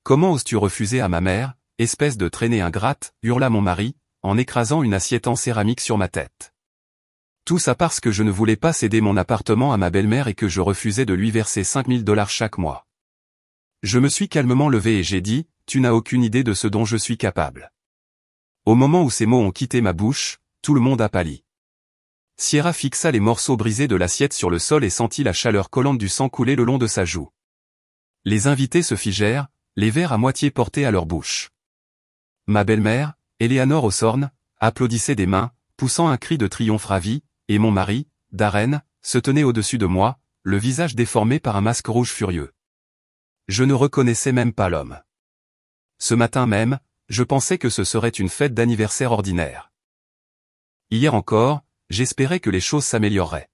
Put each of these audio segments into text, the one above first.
Comment oses-tu refuser à ma mère, espèce de traînée ingrate, hurla mon mari, en écrasant une assiette en céramique sur ma tête. Tout ça parce que je ne voulais pas céder mon appartement à ma belle-mère et que je refusais de lui verser 5000 $ chaque mois. Je me suis calmement levé et j'ai dit, tu n'as aucune idée de ce dont je suis capable. Au moment où ces mots ont quitté ma bouche, tout le monde a pâli. Sierra fixa les morceaux brisés de l'assiette sur le sol et sentit la chaleur collante du sang couler le long de sa joue. Les invités se figèrent, les verres à moitié portés à leur bouche. Ma belle-mère, Eleanor Osborne, applaudissait des mains, poussant un cri de triomphe ravi, et mon mari, Darren, se tenait au-dessus de moi, le visage déformé par un masque rouge furieux. Je ne reconnaissais même pas l'homme. Ce matin même, je pensais que ce serait une fête d'anniversaire ordinaire. Hier encore, j'espérais que les choses s'amélioreraient.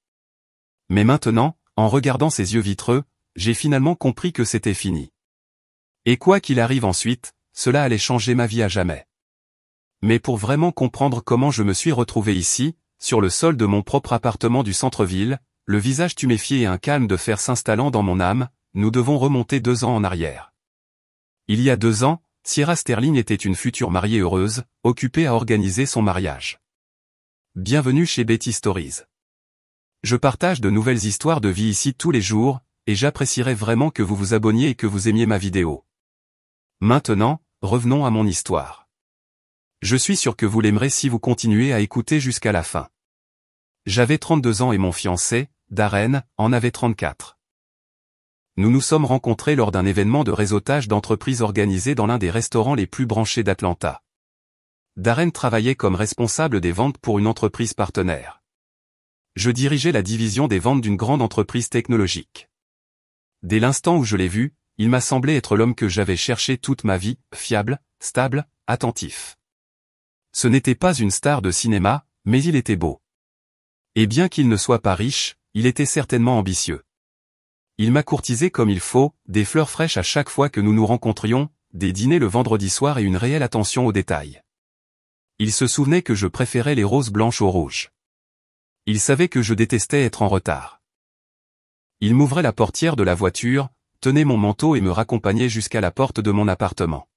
Mais maintenant, en regardant ses yeux vitreux, j'ai finalement compris que c'était fini. Et quoi qu'il arrive ensuite, cela allait changer ma vie à jamais. Mais pour vraiment comprendre comment je me suis retrouvé ici, sur le sol de mon propre appartement du centre-ville, le visage tuméfié et un calme de fer s'installant dans mon âme, nous devons remonter 2 ans en arrière. Il y a 2 ans, Sierra Sterling était une future mariée heureuse, occupée à organiser son mariage. Bienvenue chez Betty Stories. Je partage de nouvelles histoires de vie ici tous les jours, et j'apprécierais vraiment que vous vous abonniez et que vous aimiez ma vidéo. Maintenant, revenons à mon histoire. Je suis sûr que vous l'aimerez si vous continuez à écouter jusqu'à la fin. J'avais 32 ans et mon fiancé, Darren, en avait 34. Nous nous sommes rencontrés lors d'un événement de réseautage d'entreprise organisé dans l'un des restaurants les plus branchés d'Atlanta. Darren travaillait comme responsable des ventes pour une entreprise partenaire. Je dirigeais la division des ventes d'une grande entreprise technologique. Dès l'instant où je l'ai vu, il m'a semblé être l'homme que j'avais cherché toute ma vie, fiable, stable, attentif. Ce n'était pas une star de cinéma, mais il était beau. Et bien qu'il ne soit pas riche, il était certainement ambitieux. Il m'a courtisé comme il faut, des fleurs fraîches à chaque fois que nous nous rencontrions, des dîners le vendredi soir et une réelle attention aux détails. Il se souvenait que je préférais les roses blanches aux rouges. Il savait que je détestais être en retard. Il m'ouvrait la portière de la voiture, tenait mon manteau et me raccompagnait jusqu'à la porte de mon appartement.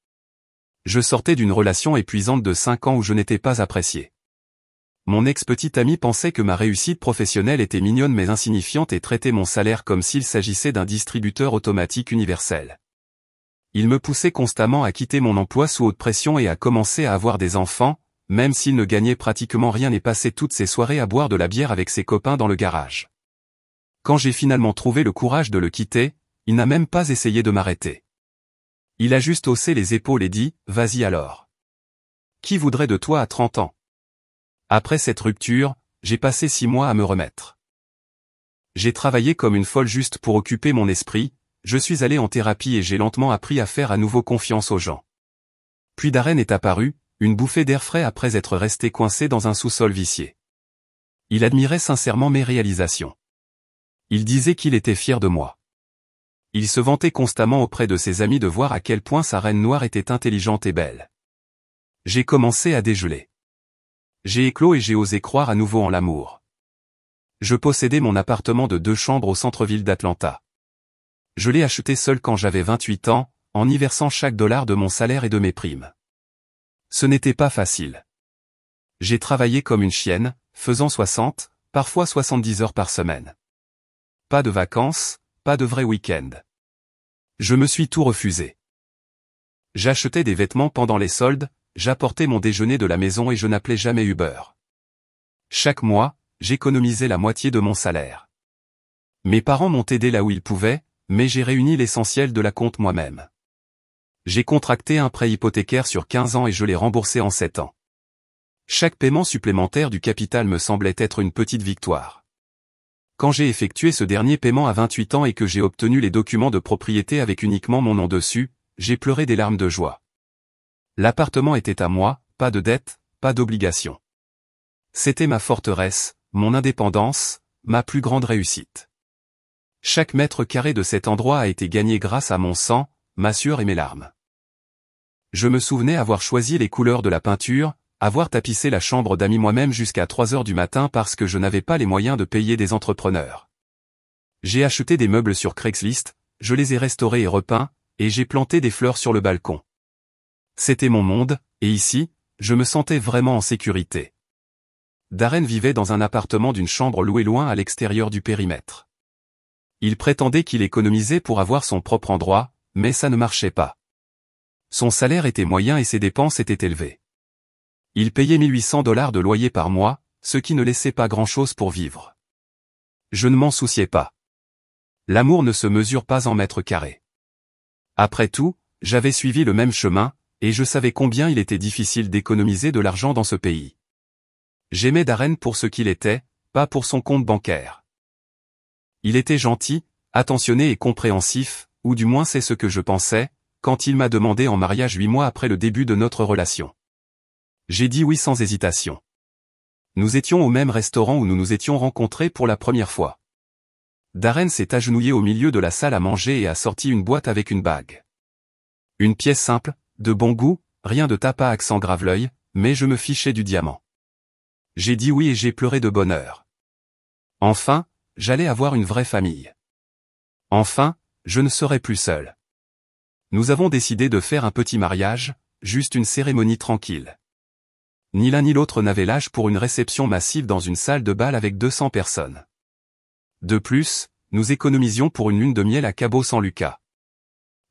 Je sortais d'une relation épuisante de 5 ans où je n'étais pas apprécié. Mon ex-petite amie pensait que ma réussite professionnelle était mignonne mais insignifiante et traitait mon salaire comme s'il s'agissait d'un distributeur automatique universel. Il me poussait constamment à quitter mon emploi sous haute pression et à commencer à avoir des enfants, même s'il ne gagnait pratiquement rien et passait toutes ses soirées à boire de la bière avec ses copains dans le garage. Quand j'ai finalement trouvé le courage de le quitter, il n'a même pas essayé de m'arrêter. Il a juste haussé les épaules et dit « Vas-y alors. Qui voudrait de toi à 30 ans ?» Après cette rupture, j'ai passé 6 mois à me remettre. J'ai travaillé comme une folle juste pour occuper mon esprit, je suis allé en thérapie et j'ai lentement appris à faire à nouveau confiance aux gens. Puis Darren est apparu, une bouffée d'air frais après être resté coincé dans un sous-sol vicié. Il admirait sincèrement mes réalisations. Il disait qu'il était fier de moi. Il se vantait constamment auprès de ses amis de voir à quel point sa reine noire était intelligente et belle. J'ai commencé à dégeler. J'ai éclos et j'ai osé croire à nouveau en l'amour. Je possédais mon appartement de 2 chambres au centre-ville d'Atlanta. Je l'ai acheté seul quand j'avais 28 ans, en y versant chaque dollar de mon salaire et de mes primes. Ce n'était pas facile. J'ai travaillé comme une chienne, faisant 60, parfois 70 heures par semaine. Pas de vacances, pas de vrais week-ends. Je me suis tout refusé. J'achetais des vêtements pendant les soldes, j'apportais mon déjeuner de la maison et je n'appelais jamais Uber. Chaque mois, j'économisais la moitié de mon salaire. Mes parents m'ont aidé là où ils pouvaient, mais j'ai réuni l'essentiel de la compte moi-même. J'ai contracté un prêt hypothécaire sur 15 ans et je l'ai remboursé en 7 ans. Chaque paiement supplémentaire du capital me semblait être une petite victoire. Quand j'ai effectué ce dernier paiement à 28 ans et que j'ai obtenu les documents de propriété avec uniquement mon nom dessus, j'ai pleuré des larmes de joie. L'appartement était à moi, pas de dette, pas d'obligation. C'était ma forteresse, mon indépendance, ma plus grande réussite. Chaque mètre carré de cet endroit a été gagné grâce à mon sang, ma sueur et mes larmes. Je me souvenais avoir choisi les couleurs de la peinture, avoir tapissé la chambre d'amis moi-même jusqu'à 3 heures du matin parce que je n'avais pas les moyens de payer des entrepreneurs. J'ai acheté des meubles sur Craigslist, je les ai restaurés et repeints, et j'ai planté des fleurs sur le balcon. C'était mon monde, et ici, je me sentais vraiment en sécurité. Darren vivait dans un appartement d'une chambre louée loin à l'extérieur du périmètre. Il prétendait qu'il économisait pour avoir son propre endroit, mais ça ne marchait pas. Son salaire était moyen et ses dépenses étaient élevées. Il payait $1 800 de loyer par mois, ce qui ne laissait pas grand-chose pour vivre. Je ne m'en souciais pas. L'amour ne se mesure pas en mètres carrés. Après tout, j'avais suivi le même chemin, et je savais combien il était difficile d'économiser de l'argent dans ce pays. J'aimais Darren pour ce qu'il était, pas pour son compte bancaire. Il était gentil, attentionné et compréhensif, ou du moins c'est ce que je pensais, quand il m'a demandé en mariage 8 mois après le début de notre relation. J'ai dit oui sans hésitation. Nous étions au même restaurant où nous nous étions rencontrés pour la première fois. Darren s'est agenouillé au milieu de la salle à manger et a sorti une boîte avec une bague. Une pièce simple, de bon goût, rien de tape à accent grave-l'œil, mais je me fichais du diamant. J'ai dit oui et j'ai pleuré de bonheur. Enfin, j'allais avoir une vraie famille. Enfin, je ne serais plus seul. Nous avons décidé de faire un petit mariage, juste une cérémonie tranquille. Ni l'un ni l'autre n'avait l'âge pour une réception massive dans une salle de bal avec 200 personnes. De plus, nous économisions pour une lune de miel à Cabo San Lucas.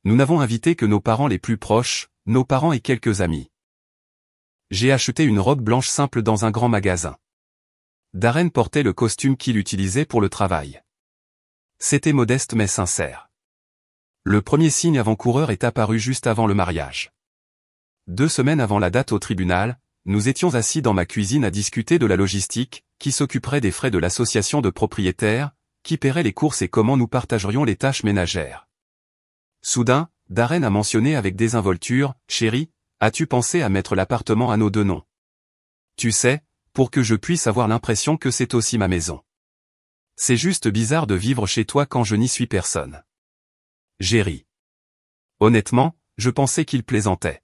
Nous n'avons invité que nos parents les plus proches, nos parents et quelques amis. J'ai acheté une robe blanche simple dans un grand magasin. Darren portait le costume qu'il utilisait pour le travail. C'était modeste mais sincère. Le premier signe avant-coureur est apparu juste avant le mariage. 2 semaines avant la date au tribunal, nous étions assis dans ma cuisine à discuter de la logistique, qui s'occuperait des frais de l'association de propriétaires, qui paierait les courses et comment nous partagerions les tâches ménagères. Soudain, Darren a mentionné avec désinvolture, « Chérie, as-tu pensé à mettre l'appartement à nos 2 noms? Tu sais, pour que je puisse avoir l'impression que c'est aussi ma maison. C'est juste bizarre de vivre chez toi quand je n'y suis personne. » J'ai ri. Honnêtement, je pensais qu'il plaisantait.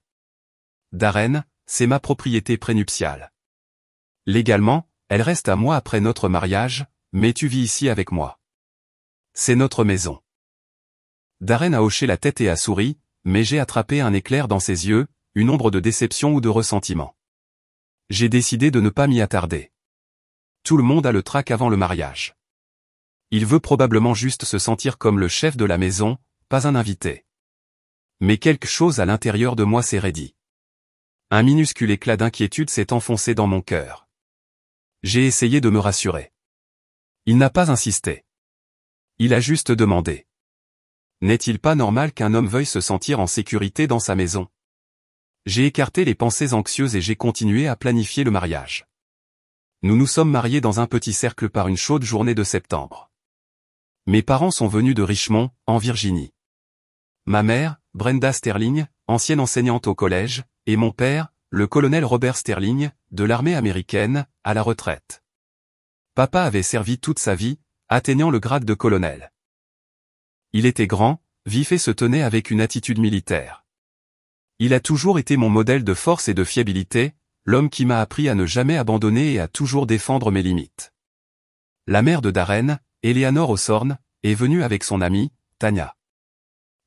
Darren, c'est ma propriété prénuptiale. Légalement, elle reste à moi après notre mariage, mais tu vis ici avec moi. C'est notre maison. Darren a hoché la tête et a souri, mais j'ai attrapé un éclair dans ses yeux, une ombre de déception ou de ressentiment. J'ai décidé de ne pas m'y attarder. Tout le monde a le trac avant le mariage. Il veut probablement juste se sentir comme le chef de la maison, pas un invité. Mais quelque chose à l'intérieur de moi s'est raidi. Un minuscule éclat d'inquiétude s'est enfoncé dans mon cœur. J'ai essayé de me rassurer. Il n'a pas insisté. Il a juste demandé. N'est-il pas normal qu'un homme veuille se sentir en sécurité dans sa maison? J'ai écarté les pensées anxieuses et j'ai continué à planifier le mariage. Nous nous sommes mariés dans un petit cercle par une chaude journée de septembre. Mes parents sont venus de Richmond, en Virginie. Ma mère, Brenda Sterling, ancienne enseignante au collège, et mon père, le colonel Robert Sterling, de l'armée américaine, à la retraite. Papa avait servi toute sa vie, atteignant le grade de colonel. Il était grand, vif et se tenait avec une attitude militaire. Il a toujours été mon modèle de force et de fiabilité, l'homme qui m'a appris à ne jamais abandonner et à toujours défendre mes limites. La mère de Darren, Eleanor Hawthorne, est venue avec son amie, Tanya.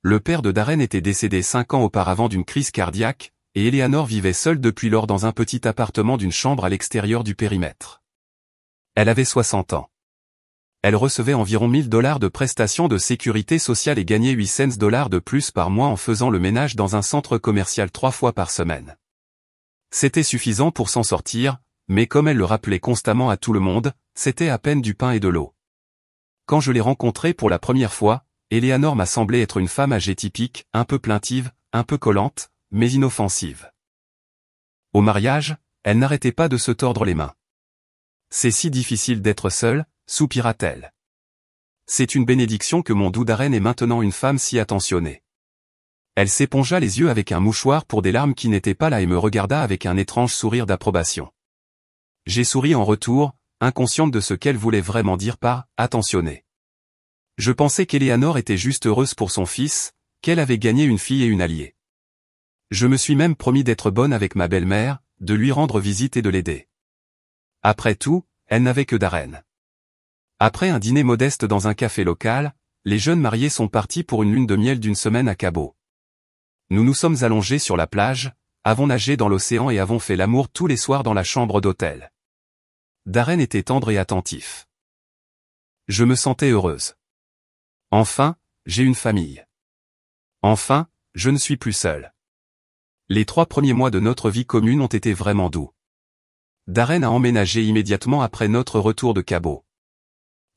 Le père de Darren était décédé 5 ans auparavant d'une crise cardiaque, et Eleanor vivait seule depuis lors dans un petit appartement d'une chambre à l'extérieur du périmètre. Elle avait 60 ans. Elle recevait environ $1000 de prestations de sécurité sociale et gagnait 8 cents de plus par mois en faisant le ménage dans un centre commercial 3 fois par semaine. C'était suffisant pour s'en sortir, mais comme elle le rappelait constamment à tout le monde, c'était à peine du pain et de l'eau. Quand je l'ai rencontrée pour la première fois, Eleanor m'a semblé être une femme âgée typique, un peu plaintive, un peu collante, mais inoffensive. Au mariage, elle n'arrêtait pas de se tordre les mains. C'est si difficile d'être seule, soupira-t-elle. C'est une bénédiction que mon doux Darren ait maintenant une femme si attentionnée. Elle s'épongea les yeux avec un mouchoir pour des larmes qui n'étaient pas là et me regarda avec un étrange sourire d'approbation. J'ai souri en retour, inconsciente de ce qu'elle voulait vraiment dire par « attentionnée ». Je pensais qu'Eleanor était juste heureuse pour son fils, qu'elle avait gagné une fille et une alliée. Je me suis même promis d'être bonne avec ma belle-mère, de lui rendre visite et de l'aider. Après tout, elle n'avait que Darren. Après un dîner modeste dans un café local, les jeunes mariés sont partis pour une lune de miel d'1 semaine à Cabo. Nous nous sommes allongés sur la plage, avons nagé dans l'océan et avons fait l'amour tous les soirs dans la chambre d'hôtel. Darren était tendre et attentif. Je me sentais heureuse. Enfin, j'ai une famille. Enfin, je ne suis plus seule. Les 3 premiers mois de notre vie commune ont été vraiment doux. Darren a emménagé immédiatement après notre retour de Cabo.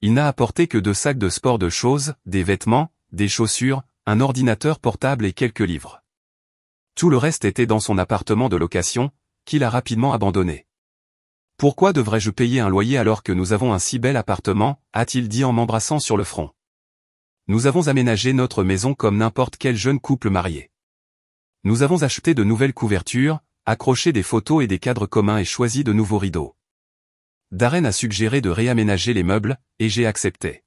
Il n'a apporté que 2 sacs de sport de choses, des vêtements, des chaussures, un ordinateur portable et quelques livres. Tout le reste était dans son appartement de location, qu'il a rapidement abandonné. Pourquoi devrais-je payer un loyer alors que nous avons un si bel appartement, a-t-il dit en m'embrassant sur le front. Nous avons aménagé notre maison comme n'importe quel jeune couple marié. Nous avons acheté de nouvelles couvertures, accroché des photos et des cadres communs et choisi de nouveaux rideaux. Darren a suggéré de réaménager les meubles, et j'ai accepté.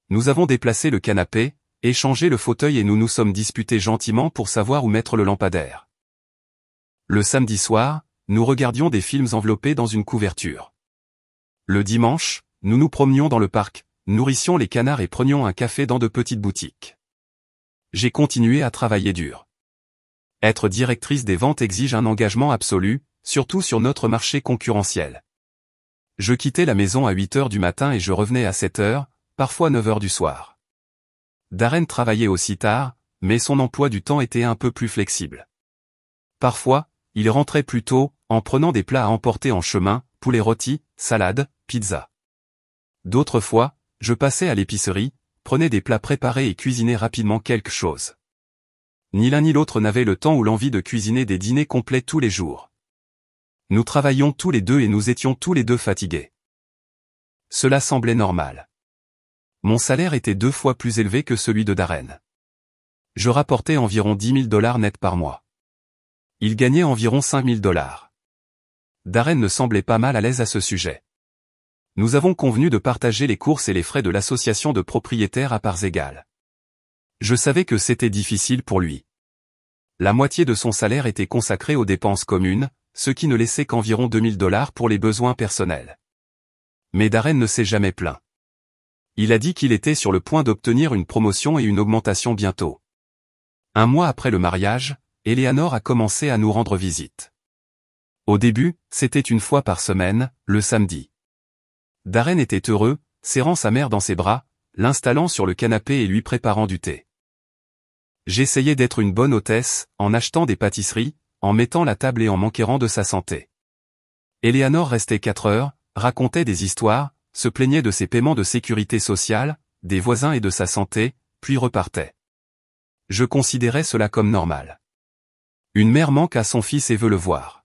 Nous avons déplacé le canapé, échangé le fauteuil et nous nous sommes disputés gentiment pour savoir où mettre le lampadaire. Le samedi soir, nous regardions des films enveloppés dans une couverture. Le dimanche, nous nous promenions dans le parc, nourrissions les canards et prenions un café dans de petites boutiques. J'ai continué à travailler dur. Être directrice des ventes exige un engagement absolu, surtout sur notre marché concurrentiel. Je quittais la maison à 8 heures du matin et je revenais à 7 heures, parfois 9 heures du soir. Darren travaillait aussi tard, mais son emploi du temps était un peu plus flexible. Parfois, il rentrait plus tôt, en prenant des plats à emporter en chemin, poulet rôti, salade, pizza. D'autres fois, je passais à l'épicerie, prenais des plats préparés et cuisinais rapidement quelque chose. Ni l'un ni l'autre n'avait le temps ou l'envie de cuisiner des dîners complets tous les jours. Nous travaillions tous les deux et nous étions tous les deux fatigués. Cela semblait normal. Mon salaire était 2 fois plus élevé que celui de Darren. Je rapportais environ $10 000 net par mois. Il gagnait environ $5 000. Darren ne semblait pas mal à l'aise à ce sujet. Nous avons convenu de partager les courses et les frais de l'association de propriétaires à parts égales. Je savais que c'était difficile pour lui. La moitié de son salaire était consacrée aux dépenses communes, ce qui ne laissait qu'environ $2 000 pour les besoins personnels. Mais Darren ne s'est jamais plaint. Il a dit qu'il était sur le point d'obtenir une promotion et une augmentation bientôt. 1 mois après le mariage, Eleanor a commencé à nous rendre visite. Au début, c'était 1 fois par semaine, le samedi. Darren était heureux, serrant sa mère dans ses bras, l'installant sur le canapé et lui préparant du thé. J'essayais d'être une bonne hôtesse, en achetant des pâtisseries, en mettant la table et en m'enquérant de sa santé. Eleanor restait 4 heures, racontait des histoires, se plaignait de ses paiements de sécurité sociale, des voisins et de sa santé, puis repartait. Je considérais cela comme normal. Une mère manque à son fils et veut le voir.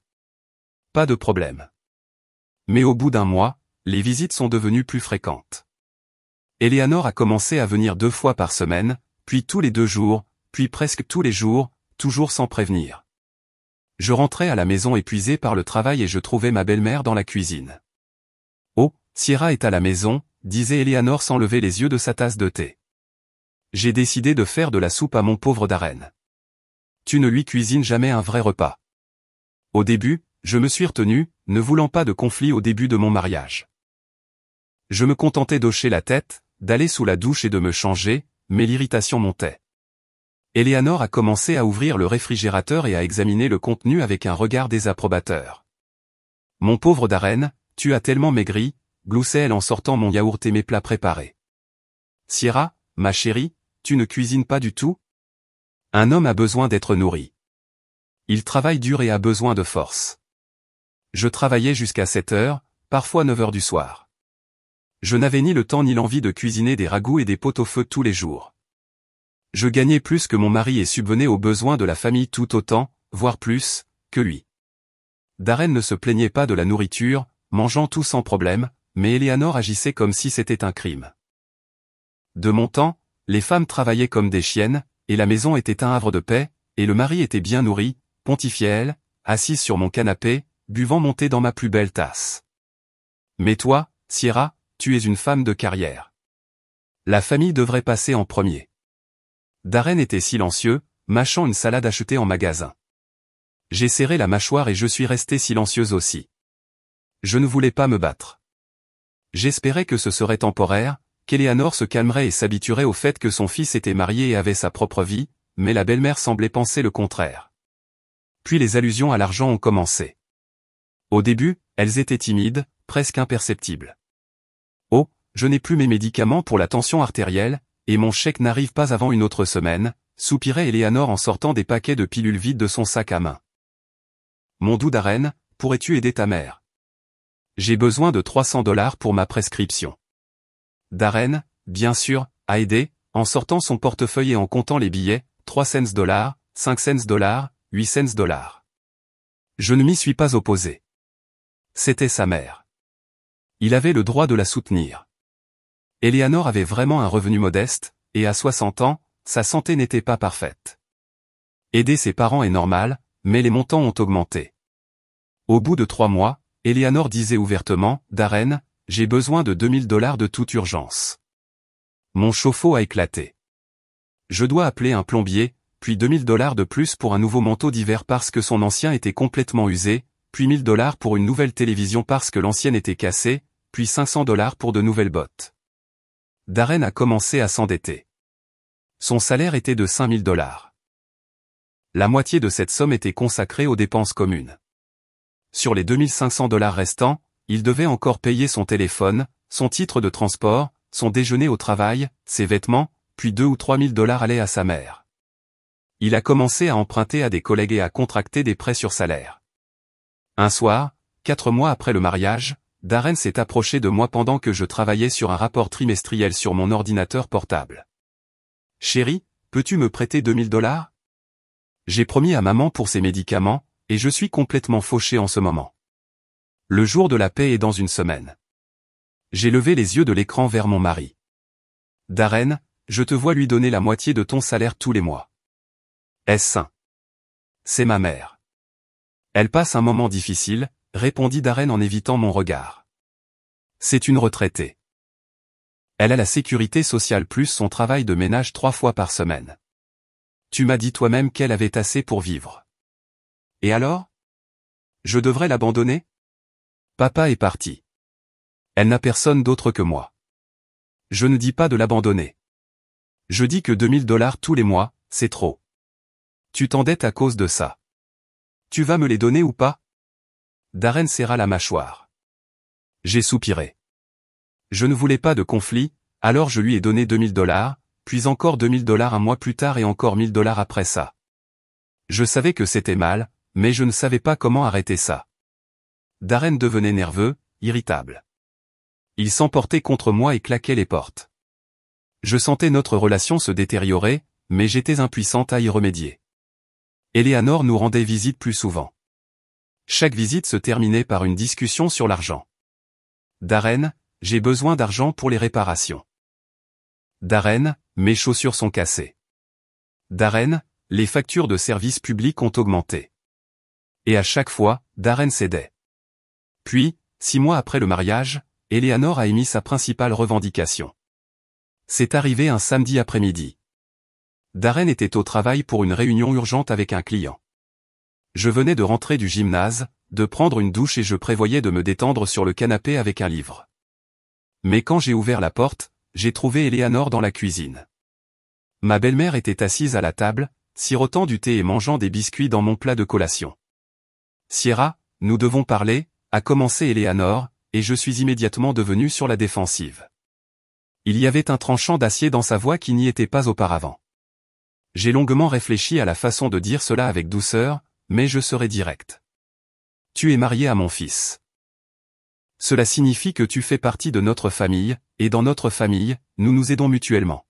Pas de problème. Mais au bout d'1 mois, les visites sont devenues plus fréquentes. Eleanor a commencé à venir 2 fois par semaine, puis tous les 2 jours, puis presque tous les jours, toujours sans prévenir. Je rentrais à la maison épuisé par le travail et je trouvais ma belle-mère dans la cuisine. « Oh, Sierra est à la maison », disait Eleanor sans lever les yeux de sa tasse de thé. J'ai décidé de faire de la soupe à mon pauvre Darren. Tu ne lui cuisines jamais un vrai repas. Au début, je me suis retenu, ne voulant pas de conflit au début de mon mariage. Je me contentais d'hocher la tête, d'aller sous la douche et de me changer, mais l'irritation montait. Eleanor a commencé à ouvrir le réfrigérateur et à examiner le contenu avec un regard désapprobateur. « Mon pauvre Darren, tu as tellement maigri », gloussait-elle en sortant mon yaourt et mes plats préparés. « Sierra, ma chérie, tu ne cuisines pas du tout ? Un homme a besoin d'être nourri. Il travaille dur et a besoin de force. Je travaillais jusqu'à 7 heures, parfois 9 heures du soir. Je n'avais ni le temps ni l'envie de cuisiner des ragoûts et des pot-au-feu tous les jours. Je gagnais plus que mon mari et subvenais aux besoins de la famille tout autant, voire plus, que lui. Darren ne se plaignait pas de la nourriture, mangeant tout sans problème, mais Eleanor agissait comme si c'était un crime. De mon temps, les femmes travaillaient comme des chiennes, et la maison était un havre de paix, et le mari était bien nourri, pontifiait-elle, assise sur mon canapé, buvant mon thé dans ma plus belle tasse. Mais toi, Sierra, tu es une femme de carrière. La famille devrait passer en premier. Darren était silencieux, mâchant une salade achetée en magasin. J'ai serré la mâchoire et je suis restée silencieuse aussi. Je ne voulais pas me battre. J'espérais que ce serait temporaire, qu'Eleanor se calmerait et s'habituerait au fait que son fils était marié et avait sa propre vie, mais la belle-mère semblait penser le contraire. Puis les allusions à l'argent ont commencé. Au début, elles étaient timides, presque imperceptibles. Oh, je n'ai plus mes médicaments pour la tension artérielle, et mon chèque n'arrive pas avant une autre semaine, soupirait Eleanor en sortant des paquets de pilules vides de son sac à main. Mon doux Darren, pourrais-tu aider ta mère? J'ai besoin de $300 pour ma prescription. Darren, bien sûr, a aidé, en sortant son portefeuille et en comptant les billets, 3 cents $, 5 cents $, 8 cents $. Je ne m'y suis pas opposé. C'était sa mère. Il avait le droit de la soutenir. Eleanor avait vraiment un revenu modeste, et à 60 ans, sa santé n'était pas parfaite. Aider ses parents est normal, mais les montants ont augmenté. Au bout de 3 mois, Eleanor disait ouvertement, « Darren, j'ai besoin de $2000 de toute urgence. Mon chauffe-eau a éclaté. Je dois appeler un plombier, puis $2000 de plus pour un nouveau manteau d'hiver parce que son ancien était complètement usé, puis $1000 pour une nouvelle télévision parce que l'ancienne était cassée, puis $500 pour de nouvelles bottes. » Darren a commencé à s'endetter. Son salaire était de $5000. La moitié de cette somme était consacrée aux dépenses communes. Sur les $2500 restants, il devait encore payer son téléphone, son titre de transport, son déjeuner au travail, ses vêtements, puis $2 ou $3 000 allaient à sa mère. Il a commencé à emprunter à des collègues et à contracter des prêts sur salaire. Un soir, 4 mois après le mariage, Darren s'est approché de moi pendant que je travaillais sur un rapport trimestriel sur mon ordinateur portable. « Chérie, peux-tu me prêter $2000 ? J'ai promis à maman pour ses médicaments, et je suis complètement fauché en ce moment. Le jour de la paie est dans une semaine. » J'ai levé les yeux de l'écran vers mon mari. « Darren, je te vois lui donner la moitié de ton salaire tous les mois. Est-ce sain ? C'est ma mère. Elle passe un moment difficile, répondit Darren en évitant mon regard. C'est une retraitée. Elle a la sécurité sociale plus son travail de ménage 3 fois par semaine. Tu m'as dit toi-même qu'elle avait assez pour vivre. Et alors ? Je devrais l'abandonner ? Papa est parti. Elle n'a personne d'autre que moi. Je ne dis pas de l'abandonner. Je dis que $2000 tous les mois, c'est trop. Tu t'endettes à cause de ça. Tu vas me les donner ou pas ? Darren serra la mâchoire. J'ai soupiré. Je ne voulais pas de conflit, alors je lui ai donné $2000, puis encore $2000 un mois plus tard et encore $1000 après ça. Je savais que c'était mal, mais je ne savais pas comment arrêter ça. Darren devenait nerveux, irritable. Il s'emportait contre moi et claquait les portes. Je sentais notre relation se détériorer, mais j'étais impuissante à y remédier. Eleanor nous rendait visite plus souvent. Chaque visite se terminait par une discussion sur l'argent. Darren, j'ai besoin d'argent pour les réparations. Darren, mes chaussures sont cassées. Darren, les factures de services publics ont augmenté. Et à chaque fois, Darren cédait. Puis, 6 mois après le mariage, Eleanor a émis sa principale revendication. C'est arrivé un samedi après-midi. Darren était au travail pour une réunion urgente avec un client. Je venais de rentrer du gymnase, de prendre une douche et je prévoyais de me détendre sur le canapé avec un livre. Mais quand j'ai ouvert la porte, j'ai trouvé Eleanor dans la cuisine. Ma belle-mère était assise à la table, sirotant du thé et mangeant des biscuits dans mon plat de collation. « Sierra, nous devons parler », a commencé Eleanor, et je suis immédiatement devenu sur la défensive. Il y avait un tranchant d'acier dans sa voix qui n'y était pas auparavant. J'ai longuement réfléchi à la façon de dire cela avec douceur, mais je serai direct. Tu es marié à mon fils. Cela signifie que tu fais partie de notre famille, et dans notre famille, nous nous aidons mutuellement.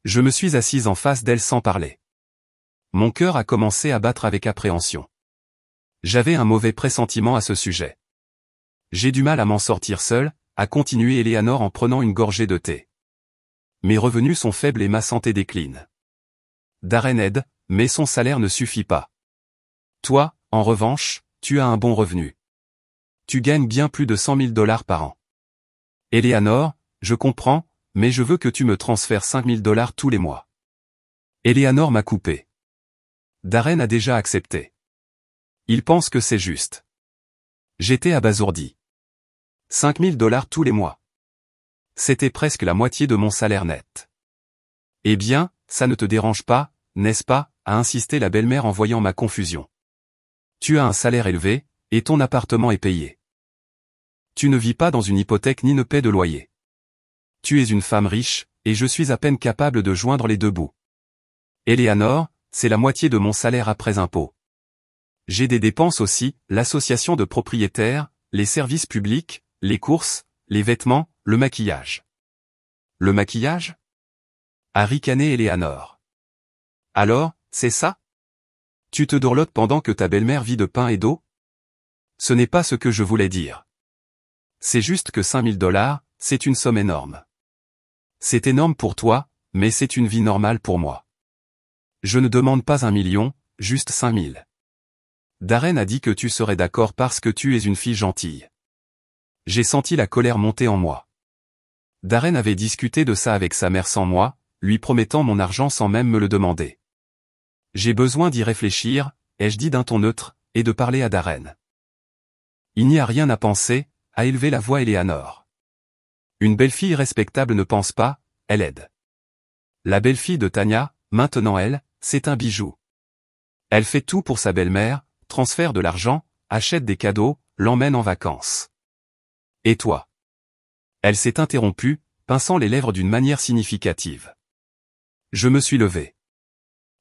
Je me suis assise en face d'elle sans parler. Mon cœur a commencé à battre avec appréhension. J'avais un mauvais pressentiment à ce sujet. J'ai du mal à m'en sortir seul, a continué Eleanor en prenant une gorgée de thé. Mes revenus sont faibles et ma santé décline. Darren aide, mais son salaire ne suffit pas. Toi, en revanche, tu as un bon revenu. Tu gagnes bien plus de $100 000 par an. Eleanor, je comprends, mais je veux que tu me transfères $5000 tous les mois. Eleanor m'a coupé. Darren a déjà accepté. Il pense que c'est juste. J'étais abasourdi. $5000 tous les mois. C'était presque la moitié de mon salaire net. Eh bien, ça ne te dérange pas, n'est-ce pas, a insisté la belle-mère en voyant ma confusion. Tu as un salaire élevé, et ton appartement est payé. Tu ne vis pas dans une hypothèque ni ne paies de loyer. Tu es une femme riche, et je suis à peine capable de joindre les deux bouts. Eleanor, c'est la moitié de mon salaire après impôt. J'ai des dépenses aussi, l'association de propriétaires, les services publics, les courses, les vêtements, le maquillage. Le maquillage? A ricané Eleanor. Alors, c'est ça? Tu te dorlotes pendant que ta belle-mère vit de pain et d'eau? Ce n'est pas ce que je voulais dire. C'est juste que $5000, c'est une somme énorme. C'est énorme pour toi, mais c'est une vie normale pour moi. Je ne demande pas 1 million, juste 5000. Darren a dit que tu serais d'accord parce que tu es une fille gentille. J'ai senti la colère monter en moi. Darren avait discuté de ça avec sa mère sans moi, lui promettant mon argent sans même me le demander. J'ai besoin d'y réfléchir, ai-je dit d'un ton neutre, et de parler à Darren. Il n'y a rien à penser, a élevé la voix Eleanor. Une belle-fille respectable ne pense pas, elle aide. La belle-fille de Tanya, maintenant elle, c'est un bijou. Elle fait tout pour sa belle-mère, transfère de l'argent, achète des cadeaux, l'emmène en vacances. Et toi? Elle s'est interrompue, pinçant les lèvres d'une manière significative. Je me suis levé.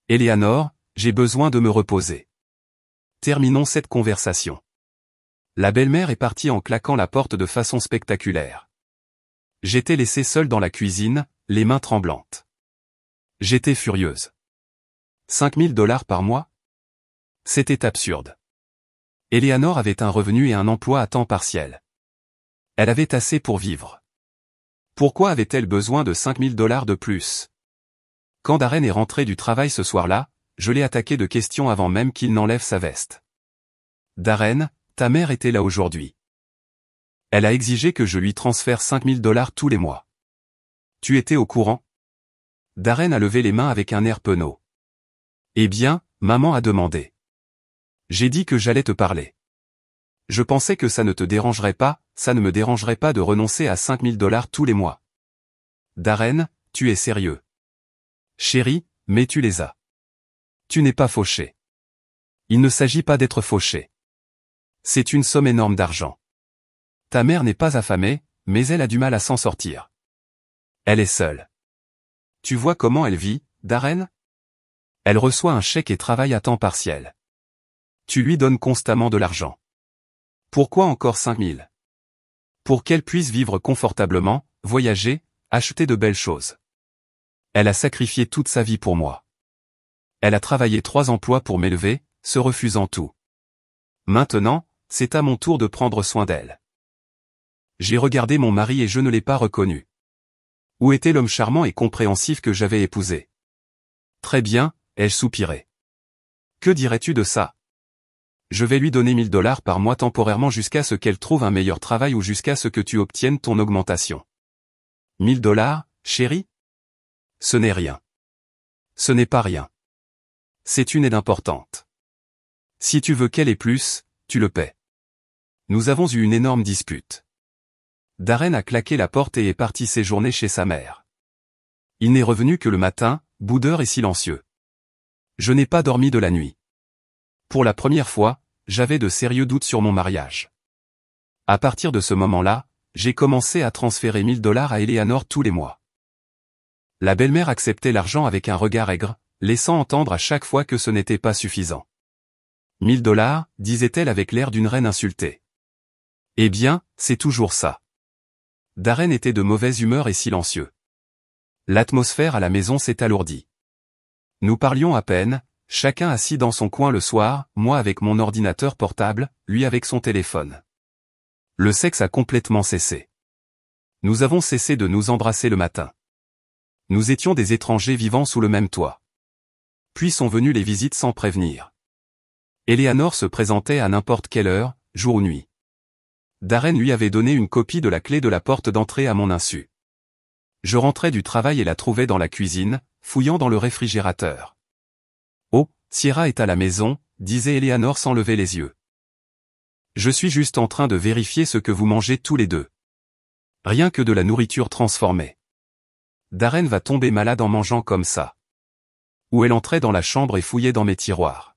Eleanor, j'ai besoin de me reposer. Terminons cette conversation. La belle-mère est partie en claquant la porte de façon spectaculaire. J'étais laissé seul dans la cuisine, les mains tremblantes. J'étais furieuse. $5000 par mois? C'était absurde. Eleanor avait un revenu et un emploi à temps partiel. Elle avait assez pour vivre. Pourquoi avait-elle besoin de $5000 de plus? Quand Darren est rentré du travail ce soir-là, je l'ai attaqué de questions avant même qu'il n'enlève sa veste. Darren, ta mère était là aujourd'hui. Elle a exigé que je lui transfère $5000 tous les mois. Tu étais au courant? Darren a levé les mains avec un air penaud. Eh bien, maman a demandé. J'ai dit que j'allais te parler. Je pensais que ça ne te dérangerait pas, ça ne me dérangerait pas de renoncer à $5000 tous les mois. Darren, tu es sérieux. Chérie, mais tu les as. Tu n'es pas fauché. Il ne s'agit pas d'être fauché. C'est une somme énorme d'argent. Ta mère n'est pas affamée, mais elle a du mal à s'en sortir. Elle est seule. Tu vois comment elle vit, Darren? Elle reçoit un chèque et travaille à temps partiel. Tu lui donnes constamment de l'argent. Pourquoi encore 5000? Pour qu'elle puisse vivre confortablement, voyager, acheter de belles choses. Elle a sacrifié toute sa vie pour moi. Elle a travaillé 3 emplois pour m'élever, se refusant tout. Maintenant, c'est à mon tour de prendre soin d'elle. J'ai regardé mon mari et je ne l'ai pas reconnu. Où était l'homme charmant et compréhensif que j'avais épousé? Très bien, ai-je soupiré. Que dirais-tu de ça? Je vais lui donner $1000 par mois temporairement jusqu'à ce qu'elle trouve un meilleur travail ou jusqu'à ce que tu obtiennes ton augmentation. $1000, chérie? Ce n'est rien. Ce n'est pas rien. C'est une aide importante. Si tu veux qu'elle ait plus, tu le paies. Nous avons eu une énorme dispute. Darren a claqué la porte et est parti séjourner chez sa mère. Il n'est revenu que le matin, boudeur et silencieux. Je n'ai pas dormi de la nuit. Pour la première fois, j'avais de sérieux doutes sur mon mariage. À partir de ce moment-là, j'ai commencé à transférer $1000 à Eleanor tous les mois. La belle-mère acceptait l'argent avec un regard aigre, laissant entendre à chaque fois que ce n'était pas suffisant. $1000, disait-elle avec l'air d'une reine insultée. Eh bien, c'est toujours ça. Darren était de mauvaise humeur et silencieux. L'atmosphère à la maison s'est alourdie. Nous parlions à peine, chacun assis dans son coin le soir, moi avec mon ordinateur portable, lui avec son téléphone. Le sexe a complètement cessé. Nous avons cessé de nous embrasser le matin. Nous étions des étrangers vivant sous le même toit. Puis sont venues les visites sans prévenir. Eleanor se présentait à n'importe quelle heure, jour ou nuit. Darren lui avait donné une copie de la clé de la porte d'entrée à mon insu. Je rentrais du travail et la trouvais dans la cuisine, fouillant dans le réfrigérateur. Oh, Sierra est à la maison, disait Eleanor sans lever les yeux. Je suis juste en train de vérifier ce que vous mangez tous les deux. Rien que de la nourriture transformée. Darren va tomber malade en mangeant comme ça. où elle entrait dans la chambre et fouillait dans mes tiroirs.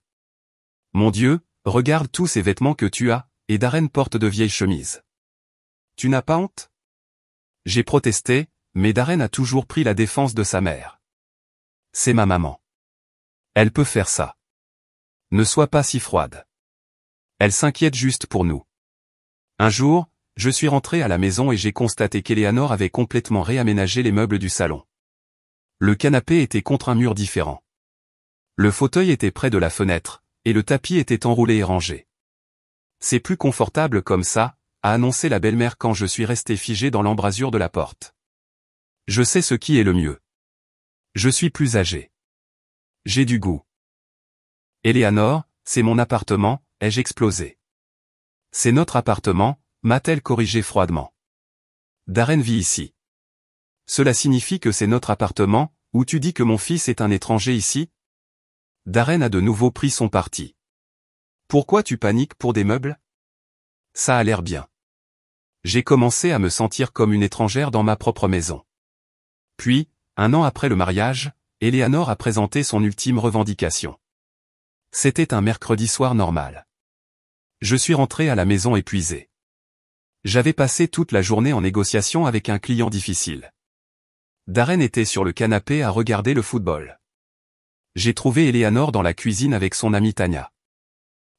Mon Dieu, regarde tous ces vêtements que tu as, et Darren porte de vieilles chemises. Tu n'as pas honte? J'ai protesté, mais Darren a toujours pris la défense de sa mère. C'est ma maman. Elle peut faire ça. Ne sois pas si froide. Elle s'inquiète juste pour nous. Un jour, je suis rentré à la maison et j'ai constaté qu'Eleanor avait complètement réaménagé les meubles du salon. Le canapé était contre un mur différent. Le fauteuil était près de la fenêtre, et le tapis était enroulé et rangé. C'est plus confortable comme ça, a annoncé la belle-mère quand je suis resté figé dans l'embrasure de la porte. Je sais ce qui est le mieux. Je suis plus âgé. J'ai du goût. Eleanor, c'est mon appartement, ai-je explosé. C'est notre appartement, m'a-t-elle corrigé froidement. Darren vit ici. Cela signifie que c'est notre appartement, ou tu dis que mon fils est un étranger ici? Darren a de nouveau pris son parti. Pourquoi tu paniques pour des meubles? Ça a l'air bien. J'ai commencé à me sentir comme une étrangère dans ma propre maison. Puis, 1 an après le mariage, Eleanor a présenté son ultime revendication. C'était un mercredi soir normal. Je suis rentré à la maison épuisé. J'avais passé toute la journée en négociation avec un client difficile. Darren était sur le canapé à regarder le football. J'ai trouvé Eleanor dans la cuisine avec son amie Tanya.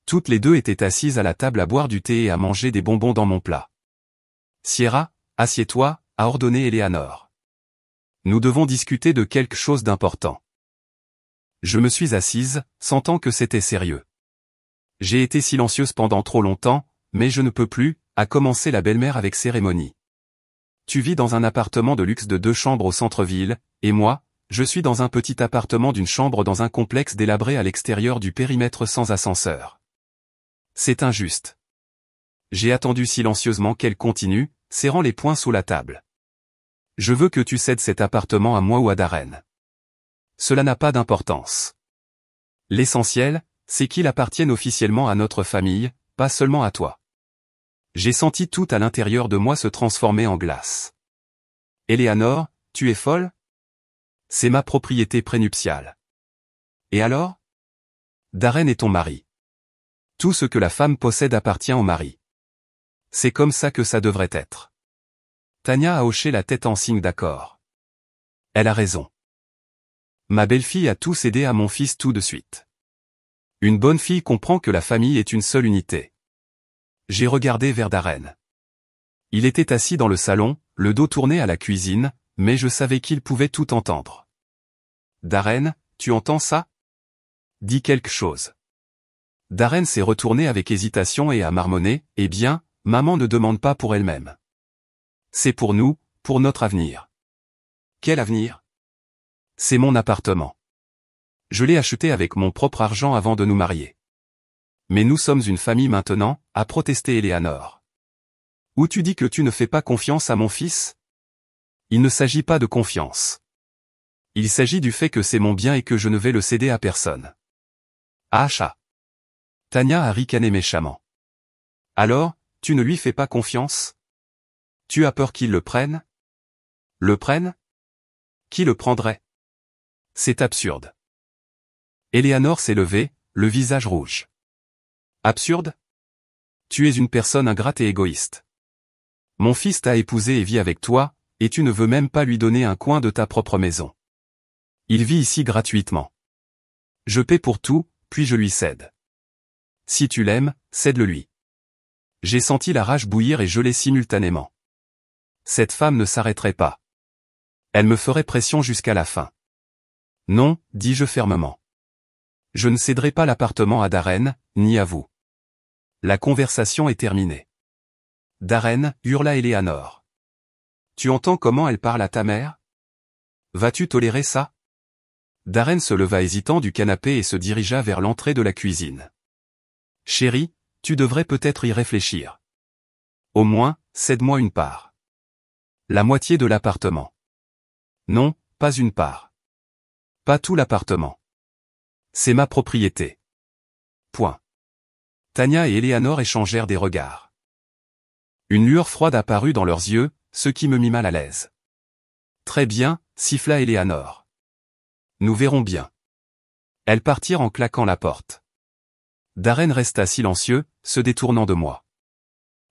Toutes les deux étaient assises à la table à boire du thé et à manger des bonbons dans mon plat. Sierra, assieds-toi, a ordonné Eleanor. Nous devons discuter de quelque chose d'important. Je me suis assise, sentant que c'était sérieux. J'ai été silencieuse pendant trop longtemps, mais je ne peux plus, a commencé la belle-mère avec cérémonie. Tu vis dans un appartement de luxe de 2 chambres au centre-ville, et moi, je suis dans un petit appartement d'une chambre dans un complexe délabré à l'extérieur du périmètre sans ascenseur. C'est injuste. J'ai attendu silencieusement qu'elle continue, serrant les poings sous la table. Je veux que tu cèdes cet appartement à moi ou à Darren. Cela n'a pas d'importance. L'essentiel, c'est qu'il appartienne officiellement à notre famille, pas seulement à toi. J'ai senti tout à l'intérieur de moi se transformer en glace. Eleanor, tu es folle? C'est ma propriété prénuptiale. Et alors? Darren est ton mari. Tout ce que la femme possède appartient au mari. C'est comme ça que ça devrait être. Tanya a hoché la tête en signe d'accord. Elle a raison. Ma belle-fille a tout cédé à mon fils tout de suite. Une bonne fille comprend que la famille est une seule unité. J'ai regardé vers Darren. Il était assis dans le salon, le dos tourné à la cuisine, mais je savais qu'il pouvait tout entendre. Darren, tu entends ça? Dis quelque chose. Darren s'est retourné avec hésitation et a marmonné, eh bien, maman ne demande pas pour elle-même. C'est pour nous, pour notre avenir. Quel avenir? C'est mon appartement. Je l'ai acheté avec mon propre argent avant de nous marier. Mais nous sommes une famille maintenant, a protesté Eleanor. Ou tu dis que tu ne fais pas confiance à mon fils? Il ne s'agit pas de confiance. Il s'agit du fait que c'est mon bien et que je ne vais le céder à personne. Ah chat. Tanya a ricané méchamment. Alors, tu ne lui fais pas confiance? Tu as peur qu'il le prenne? Le prenne? Qui le prendrait? C'est absurde. Eleanor s'est levée, le visage rouge. Absurde? Tu es une personne ingrate et égoïste. Mon fils t'a épousé et vit avec toi, et tu ne veux même pas lui donner un coin de ta propre maison. Il vit ici gratuitement. Je paie pour tout, puis je lui cède. Si tu l'aimes, cède-le-lui. J'ai senti la rage bouillir et geler simultanément. Cette femme ne s'arrêterait pas. Elle me ferait pression jusqu'à la fin. Non, dis-je fermement. Je ne céderai pas l'appartement à Darren, ni à vous. La conversation est terminée. Darren, hurla Eleanor. Tu entends comment elle parle à ta mère? Vas-tu tolérer ça? Darren se leva hésitant du canapé et se dirigea vers l'entrée de la cuisine. Chérie, tu devrais peut-être y réfléchir. Au moins, cède-moi une part. La moitié de l'appartement. Non, pas une part. Pas tout l'appartement. C'est ma propriété. Point. Tanya et Eleanor échangèrent des regards. Une lueur froide apparut dans leurs yeux, ce qui me mit mal à l'aise. Très bien, siffla Eleanor. Nous verrons bien. Elles partirent en claquant la porte. Darren resta silencieux, se détournant de moi.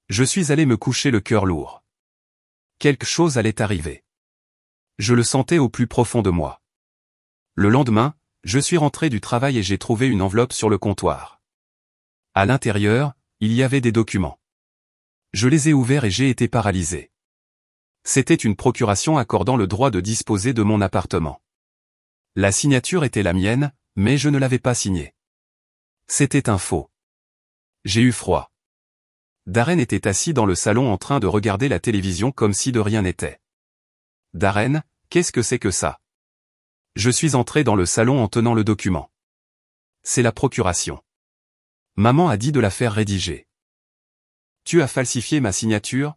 Je suis allé me coucher le cœur lourd. Quelque chose allait arriver. Je le sentais au plus profond de moi. Le lendemain, je suis rentré du travail et j'ai trouvé une enveloppe sur le comptoir. À l'intérieur, il y avait des documents. Je les ai ouverts et j'ai été paralysé. C'était une procuration accordant le droit de disposer de mon appartement. La signature était la mienne, mais je ne l'avais pas signée. C'était un faux. J'ai eu froid. Darren était assis dans le salon en train de regarder la télévision comme si de rien n'était. Darren, qu'est-ce que c'est que ça? Je suis entré dans le salon en tenant le document. C'est la procuration. Maman a dit de la faire rédiger. Tu as falsifié ma signature?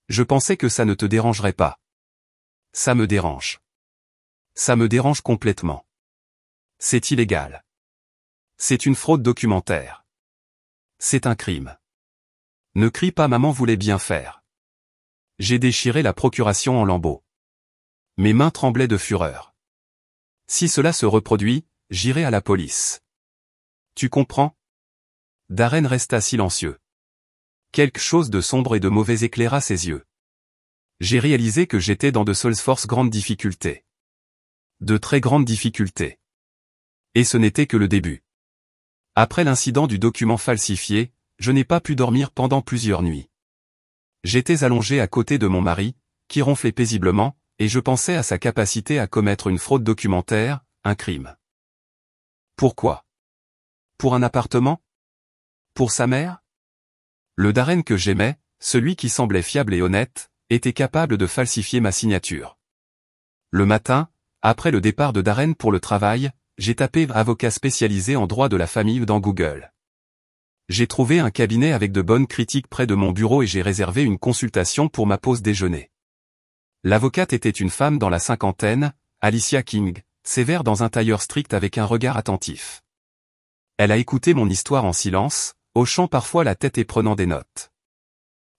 Je pensais que ça ne te dérangerait pas. Ça me dérange. Ça me dérange complètement. C'est illégal. C'est une fraude documentaire. C'est un crime. Ne crie pas, maman voulait bien faire. J'ai déchiré la procuration en lambeaux. Mes mains tremblaient de fureur. Si cela se reproduit, j'irai à la police. Tu comprends? Darren resta silencieux. Quelque chose de sombre et de mauvais éclaira ses yeux. J'ai réalisé que j'étais dans de force grandes difficultés. De très grandes difficultés. Et ce n'était que le début. Après l'incident du document falsifié, je n'ai pas pu dormir pendant plusieurs nuits. J'étais allongé à côté de mon mari, qui ronflait paisiblement, et je pensais à sa capacité à commettre une fraude documentaire, un crime. Pourquoi? Pour un appartement? Pour sa mère? Le Darren que j'aimais, celui qui semblait fiable et honnête, était capable de falsifier ma signature. Le matin, après le départ de Darren pour le travail, j'ai tapé avocat spécialisé en droit de la famille dans Google. J'ai trouvé un cabinet avec de bonnes critiques près de mon bureau et j'ai réservé une consultation pour ma pause déjeuner. L'avocate était une femme dans la cinquantaine, Alicia King, sévère dans un tailleur strict avec un regard attentif. Elle a écouté mon histoire en silence, hochant parfois la tête et prenant des notes.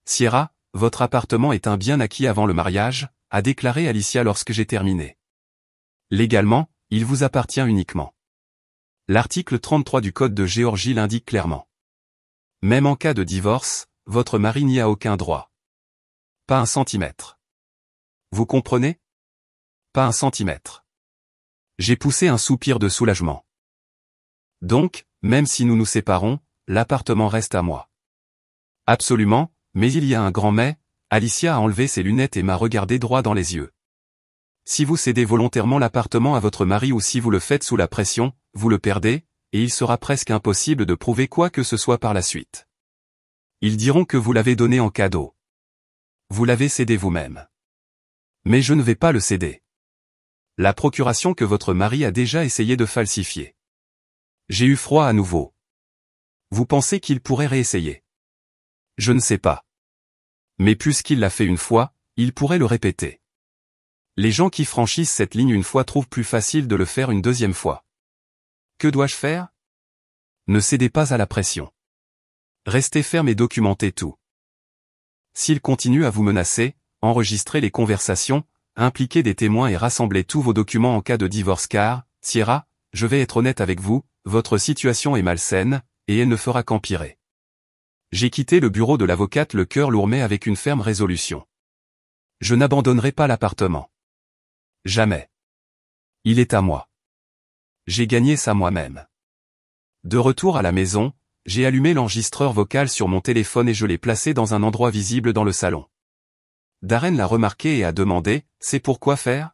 Sierra, votre appartement est un bien acquis avant le mariage, a déclaré Alicia lorsque j'ai terminé. Légalement, il vous appartient uniquement. L'article 33 du Code de Géorgie l'indique clairement. Même en cas de divorce, votre mari n'y a aucun droit. Pas un centimètre. Vous comprenez? Pas un centimètre. J'ai poussé un soupir de soulagement. Donc, même si nous nous séparons, l'appartement reste à moi. Absolument, mais il y a un grand mais, Alicia a enlevé ses lunettes et m'a regardé droit dans les yeux. Si vous cédez volontairement l'appartement à votre mari ou si vous le faites sous la pression, vous le perdez, et il sera presque impossible de prouver quoi que ce soit par la suite. Ils diront que vous l'avez donné en cadeau. Vous l'avez cédé vous-même. Mais je ne vais pas le céder. La procuration que votre mari a déjà essayé de falsifier. J'ai eu froid à nouveau. Vous pensez qu'il pourrait réessayer? Je ne sais pas. Mais puisqu'il l'a fait une fois, il pourrait le répéter. Les gens qui franchissent cette ligne une fois trouvent plus facile de le faire une deuxième fois. Que dois-je faire? Ne cédez pas à la pression. Restez ferme et documentez tout. S'il continue à vous menacer, enregistrez les conversations, impliquez des témoins et rassemblez tous vos documents en cas de divorce car, Sierra, je vais être honnête avec vous, votre situation est malsaine, et elle ne fera qu'empirer. J'ai quitté le bureau de l'avocate le cœur lourd mais avec une ferme résolution. Je n'abandonnerai pas l'appartement. Jamais. Il est à moi. J'ai gagné ça moi-même. De retour à la maison, j'ai allumé l'enregistreur vocal sur mon téléphone et je l'ai placé dans un endroit visible dans le salon. Darren l'a remarqué et a demandé, c'est pour quoi faire?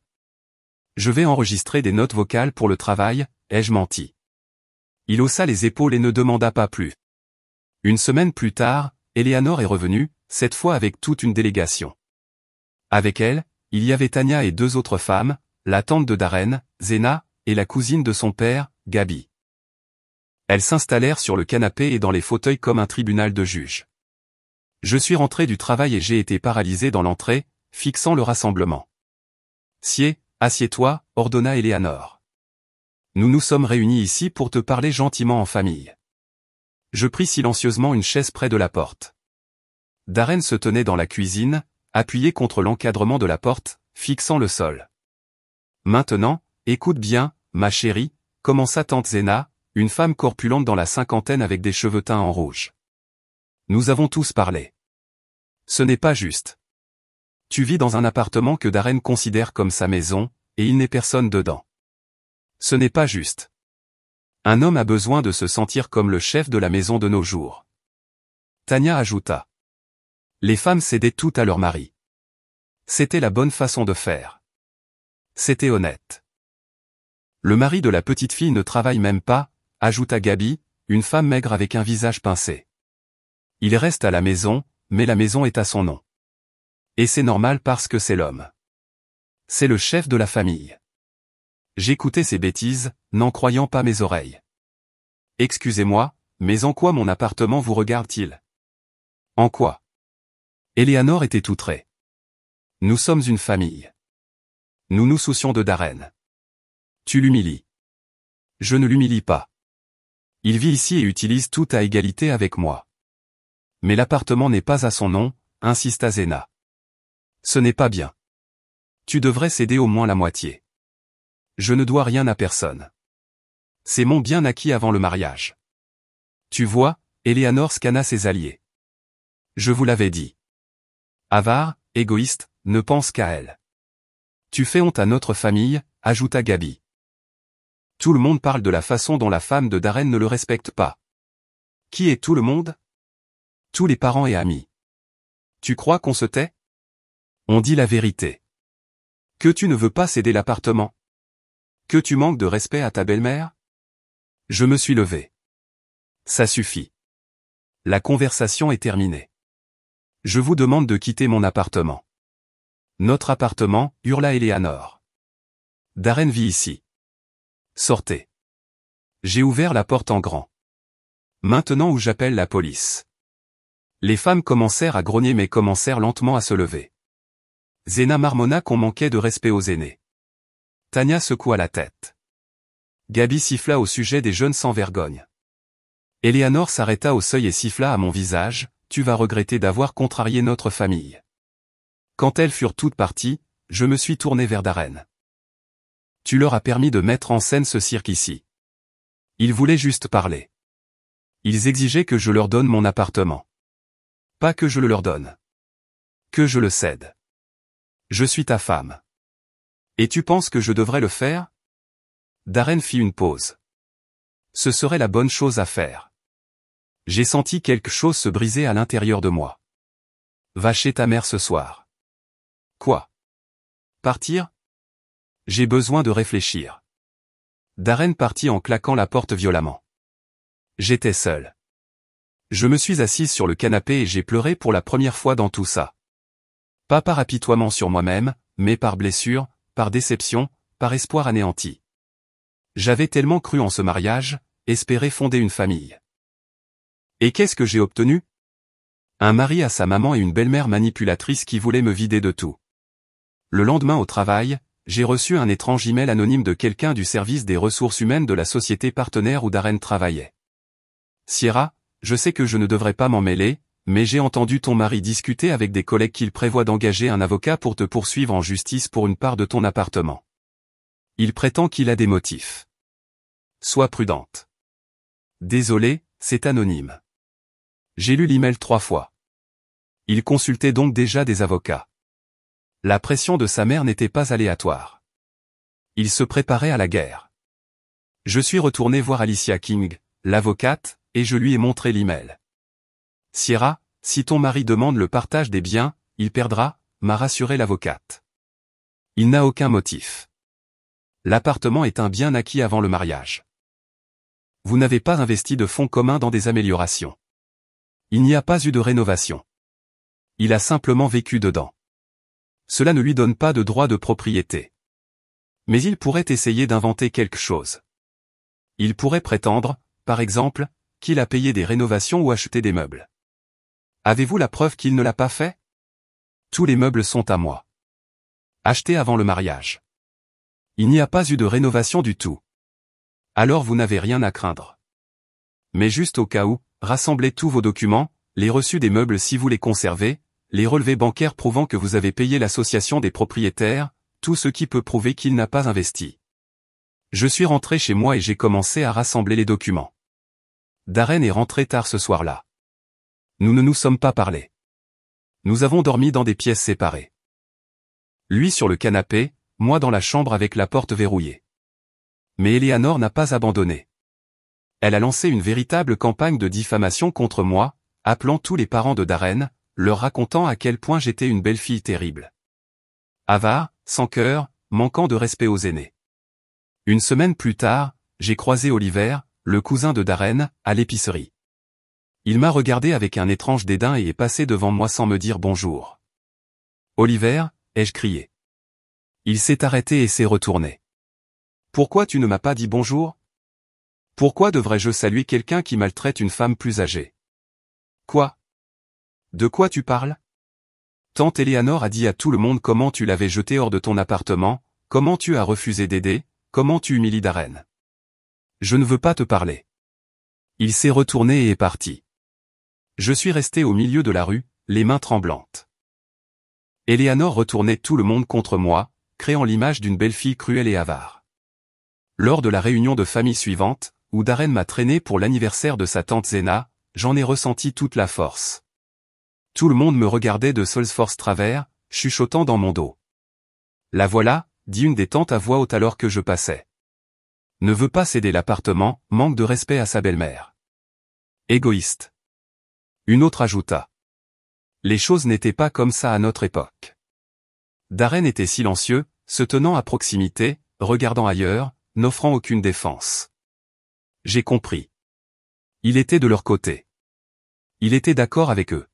Je vais enregistrer des notes vocales pour le travail, ai-je menti? Il haussa les épaules et ne demanda pas plus. Une semaine plus tard, Eleanor est revenue, cette fois avec toute une délégation. Avec elle, il y avait Tania et deux autres femmes, la tante de Darren, Zena, et la cousine de son père, Gabi. Elles s'installèrent sur le canapé et dans les fauteuils comme un tribunal de juges. Je suis rentré du travail et j'ai été paralysé dans l'entrée, fixant le rassemblement. Assieds-toi, ordonna Eleanor. Nous nous sommes réunis ici pour te parler gentiment en famille. Je pris silencieusement une chaise près de la porte. Darren se tenait dans la cuisine, appuyé contre l'encadrement de la porte, fixant le sol. Maintenant, écoute bien, ma chérie, commença tante Zena, une femme corpulente dans la cinquantaine avec des cheveux teints en rouge. Nous avons tous parlé. Ce n'est pas juste. Tu vis dans un appartement que Darren considère comme sa maison, et il n'est personne dedans. Ce n'est pas juste. Un homme a besoin de se sentir comme le chef de la maison de nos jours. Tania ajouta. Les femmes cédaient tout à leur mari. C'était la bonne façon de faire. C'était honnête. Le mari de la petite fille ne travaille même pas, ajouta Gabi, une femme maigre avec un visage pincé. Il reste à la maison, mais la maison est à son nom. Et c'est normal parce que c'est l'homme. C'est le chef de la famille. J'écoutais ces bêtises, n'en croyant pas mes oreilles. Excusez-moi, mais en quoi mon appartement vous regarde-t-il? En quoi? Eleanor était outrée. Nous sommes une famille. Nous nous soucions de Darren. Tu l'humilies. Je ne l'humilie pas. Il vit ici et utilise tout à égalité avec moi. Mais l'appartement n'est pas à son nom, insista Zena. Ce n'est pas bien. Tu devrais céder au moins la moitié. Je ne dois rien à personne. C'est mon bien acquis avant le mariage. Tu vois, Eleanor scanna ses alliés. Je vous l'avais dit. Avare, égoïste, ne pense qu'à elle. Tu fais honte à notre famille, ajouta Gabi. Tout le monde parle de la façon dont la femme de Darren ne le respecte pas. Qui est tout le monde? Tous les parents et amis. Tu crois qu'on se tait? On dit la vérité. Que tu ne veux pas céder l'appartement? Que tu manques de respect à ta belle-mère? Je me suis levé. Ça suffit. La conversation est terminée. Je vous demande de quitter mon appartement. Notre appartement, hurla Eleanor. Darren vit ici. Sortez. J'ai ouvert la porte en grand. Maintenant où j'appelle la police. Les femmes commencèrent à grogner mais commencèrent lentement à se lever. Zena marmonna qu'on manquait de respect aux aînés. Tania secoua la tête. Gabi siffla au sujet des jeunes sans vergogne. Eleanor s'arrêta au seuil et siffla à mon visage, tu vas regretter d'avoir contrarié notre famille. Quand elles furent toutes parties, je me suis tourné vers Darren. Tu leur as permis de mettre en scène ce cirque ici. Ils voulaient juste parler. Ils exigeaient que je leur donne mon appartement. Pas que je le leur donne. Que je le cède. Je suis ta femme. Et tu penses que je devrais le faire? Darren fit une pause. Ce serait la bonne chose à faire. J'ai senti quelque chose se briser à l'intérieur de moi. Va chez ta mère ce soir. Quoi? Partir? J'ai besoin de réfléchir. Darren partit en claquant la porte violemment. J'étais seul. Je me suis assise sur le canapé et j'ai pleuré pour la première fois dans tout ça. Pas par apitoiement sur moi-même, mais par blessure, par déception, par espoir anéanti. J'avais tellement cru en ce mariage, espéré fonder une famille. Et qu'est-ce que j'ai obtenu? Un mari à sa maman et une belle-mère manipulatrice qui voulaient me vider de tout. Le lendemain au travail, j'ai reçu un étrange email anonyme de quelqu'un du service des ressources humaines de la société partenaire où Darren travaillait. Sierra, je sais que je ne devrais pas m'en mêler, mais j'ai entendu ton mari discuter avec des collègues qu'il prévoit d'engager un avocat pour te poursuivre en justice pour une part de ton appartement. Il prétend qu'il a des motifs. Sois prudente. Désolé, c'est anonyme. J'ai lu l'email 3 fois. Il consultait donc déjà des avocats. La pression de sa mère n'était pas aléatoire. Il se préparait à la guerre. Je suis retourné voir Alicia King, l'avocate, et je lui ai montré l'email. Sierra, si ton mari demande le partage des biens, il perdra, m'a rassuré l'avocate. Il n'a aucun motif. L'appartement est un bien acquis avant le mariage. Vous n'avez pas investi de fonds communs dans des améliorations. Il n'y a pas eu de rénovation. Il a simplement vécu dedans. Cela ne lui donne pas de droit de propriété. Mais il pourrait essayer d'inventer quelque chose. Il pourrait prétendre, par exemple, qu'il a payé des rénovations ou acheté des meubles. Avez-vous la preuve qu'il ne l'a pas fait? Tous les meubles sont à moi. Achetés avant le mariage. Il n'y a pas eu de rénovation du tout. Alors vous n'avez rien à craindre. Mais juste au cas où, rassemblez tous vos documents, les reçus des meubles si vous les conservez, les relevés bancaires prouvant que vous avez payé l'association des propriétaires, tout ce qui peut prouver qu'il n'a pas investi. Je suis rentré chez moi et j'ai commencé à rassembler les documents. Darren est rentré tard ce soir-là. Nous ne nous sommes pas parlé. Nous avons dormi dans des pièces séparées. Lui sur le canapé, moi dans la chambre avec la porte verrouillée. Mais Eleanor n'a pas abandonné. Elle a lancé une véritable campagne de diffamation contre moi, appelant tous les parents de Darren, leur racontant à quel point j'étais une belle-fille terrible. Avare, sans cœur, manquant de respect aux aînés. Une semaine plus tard, j'ai croisé Oliver, le cousin de Darren, à l'épicerie. Il m'a regardé avec un étrange dédain et est passé devant moi sans me dire bonjour. « Oliver » ai-je crié. Il s'est arrêté et s'est retourné. « Pourquoi tu ne m'as pas dit bonjour ? Pourquoi devrais-je saluer quelqu'un qui maltraite une femme plus âgée ? Quoi ? De quoi tu parles ? Tante Eleanor a dit à tout le monde comment tu l'avais jeté hors de ton appartement, comment tu as refusé d'aider, comment tu humilies Darren. Je ne veux pas te parler. » Il s'est retourné et est parti. Je suis resté au milieu de la rue, les mains tremblantes. Eleanor retournait tout le monde contre moi, créant l'image d'une belle-fille cruelle et avare. Lors de la réunion de famille suivante, où Darren m'a traîné pour l'anniversaire de sa tante Zena, j'en ai ressenti toute la force. Tout le monde me regardait de Solsforce travers, chuchotant dans mon dos. « La voilà », dit une des tantes à voix haute alors que je passais. Ne veut pas céder l'appartement, manque de respect à sa belle-mère. Égoïste. Une autre ajouta. Les choses n'étaient pas comme ça à notre époque. Darren était silencieux, se tenant à proximité, regardant ailleurs, n'offrant aucune défense. J'ai compris. Il était de leur côté. Il était d'accord avec eux.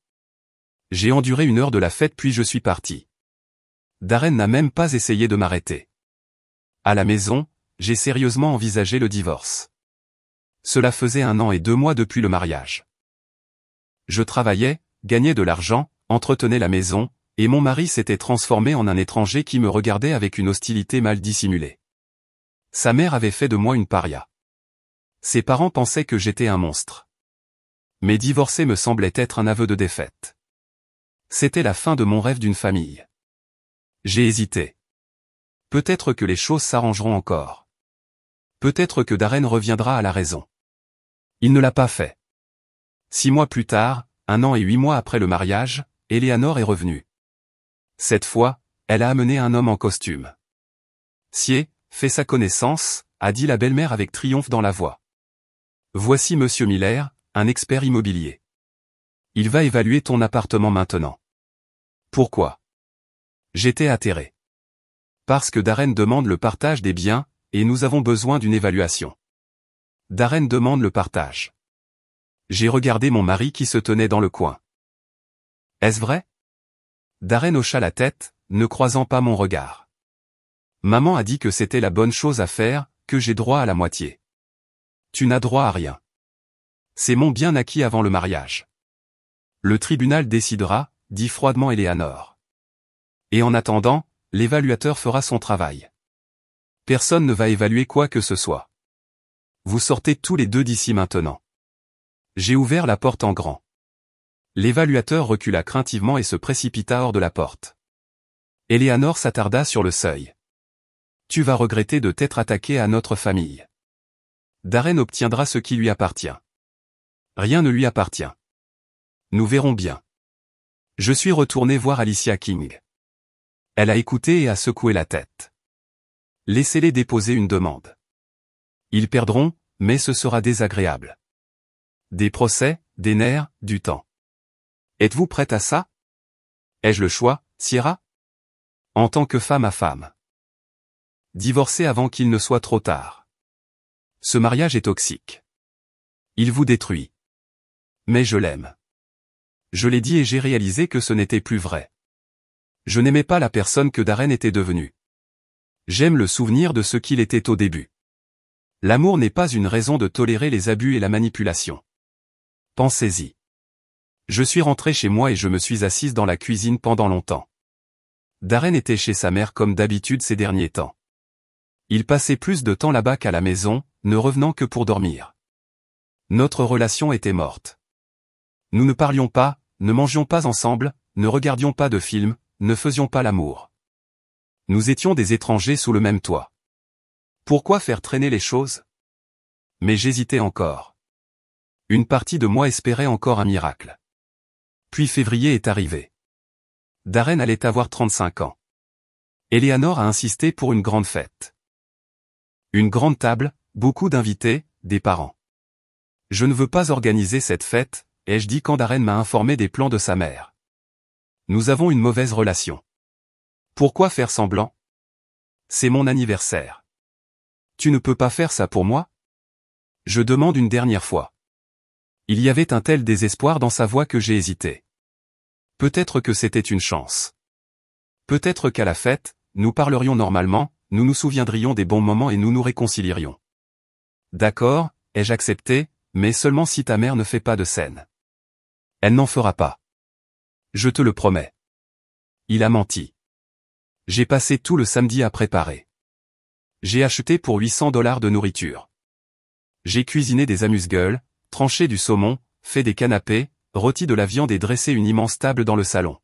J'ai enduré 1 heure de la fête puis je suis parti. Darren n'a même pas essayé de m'arrêter. À la maison, j'ai sérieusement envisagé le divorce. Cela faisait 1 an et 2 mois depuis le mariage. Je travaillais, gagnais de l'argent, entretenais la maison, et mon mari s'était transformé en un étranger qui me regardait avec une hostilité mal dissimulée. Sa mère avait fait de moi une paria. Ses parents pensaient que j'étais un monstre. Mais divorcer me semblait être un aveu de défaite. C'était la fin de mon rêve d'une famille. J'ai hésité. Peut-être que les choses s'arrangeront encore. Peut-être que Darren reviendra à la raison. Il ne l'a pas fait. 6 mois plus tard, 1 an et 8 mois après le mariage, Eleanor est revenue. Cette fois, elle a amené un homme en costume. « Sied, fais sa connaissance », a dit la belle-mère avec triomphe dans la voix. « Voici Monsieur Miller, un expert immobilier. Il va évaluer ton appartement maintenant. » Pourquoi ? J'étais atterré. Parce que Darren demande le partage des biens, et nous avons besoin d'une évaluation. Darren demande le partage. J'ai regardé mon mari qui se tenait dans le coin. Est-ce vrai ? Darren hocha la tête, ne croisant pas mon regard. Maman a dit que c'était la bonne chose à faire, que j'ai droit à la moitié. Tu n'as droit à rien. C'est mon bien acquis avant le mariage. Le tribunal décidera, dit froidement Eleanor. Et en attendant, l'évaluateur fera son travail. Personne ne va évaluer quoi que ce soit. Vous sortez tous les deux d'ici maintenant. J'ai ouvert la porte en grand. L'évaluateur recula craintivement et se précipita hors de la porte. Eleanor s'attarda sur le seuil. Tu vas regretter de t'être attaqué à notre famille. Darren obtiendra ce qui lui appartient. Rien ne lui appartient. Nous verrons bien. Je suis retourné voir Alicia King. Elle a écouté et a secoué la tête. Laissez-les déposer une demande. Ils perdront, mais ce sera désagréable. Des procès, des nerfs, du temps. Êtes-vous prête à ça ? Ai-je le choix, Sierra ? En tant que femme à femme. Divorcer avant qu'il ne soit trop tard. Ce mariage est toxique. Il vous détruit. Mais je l'aime. Je l'ai dit et j'ai réalisé que ce n'était plus vrai. Je n'aimais pas la personne que Darren était devenu. J'aime le souvenir de ce qu'il était au début. L'amour n'est pas une raison de tolérer les abus et la manipulation. Pensez-y. Je suis rentré chez moi et je me suis assise dans la cuisine pendant longtemps. Darren était chez sa mère comme d'habitude ces derniers temps. Il passait plus de temps là-bas qu'à la maison, ne revenant que pour dormir. Notre relation était morte. Nous ne parlions pas, ne mangions pas ensemble, ne regardions pas de films, ne faisions pas l'amour. Nous étions des étrangers sous le même toit. Pourquoi faire traîner les choses? Mais j'hésitais encore. Une partie de moi espérait encore un miracle. Puis février est arrivé. Darren allait avoir 35 ans. Eleanor a insisté pour une grande fête. Une grande table, beaucoup d'invités, des parents. Je ne veux pas organiser cette fête, ai-je dit quand Darren m'a informé des plans de sa mère. Nous avons une mauvaise relation. Pourquoi faire semblant? C'est mon anniversaire. Tu ne peux pas faire ça pour moi? Je demande une dernière fois. Il y avait un tel désespoir dans sa voix que j'ai hésité. Peut-être que c'était une chance. Peut-être qu'à la fête, nous parlerions normalement, nous nous souviendrions des bons moments et nous nous réconcilierions. D'accord, ai-je accepté, mais seulement si ta mère ne fait pas de scène. Elle n'en fera pas. Je te le promets. Il a menti. J'ai passé tout le samedi à préparer. J'ai acheté pour $800 de nourriture. J'ai cuisiné des amuse-gueules, tranché du saumon, fait des canapés, rôti de la viande et dressé une immense table dans le salon.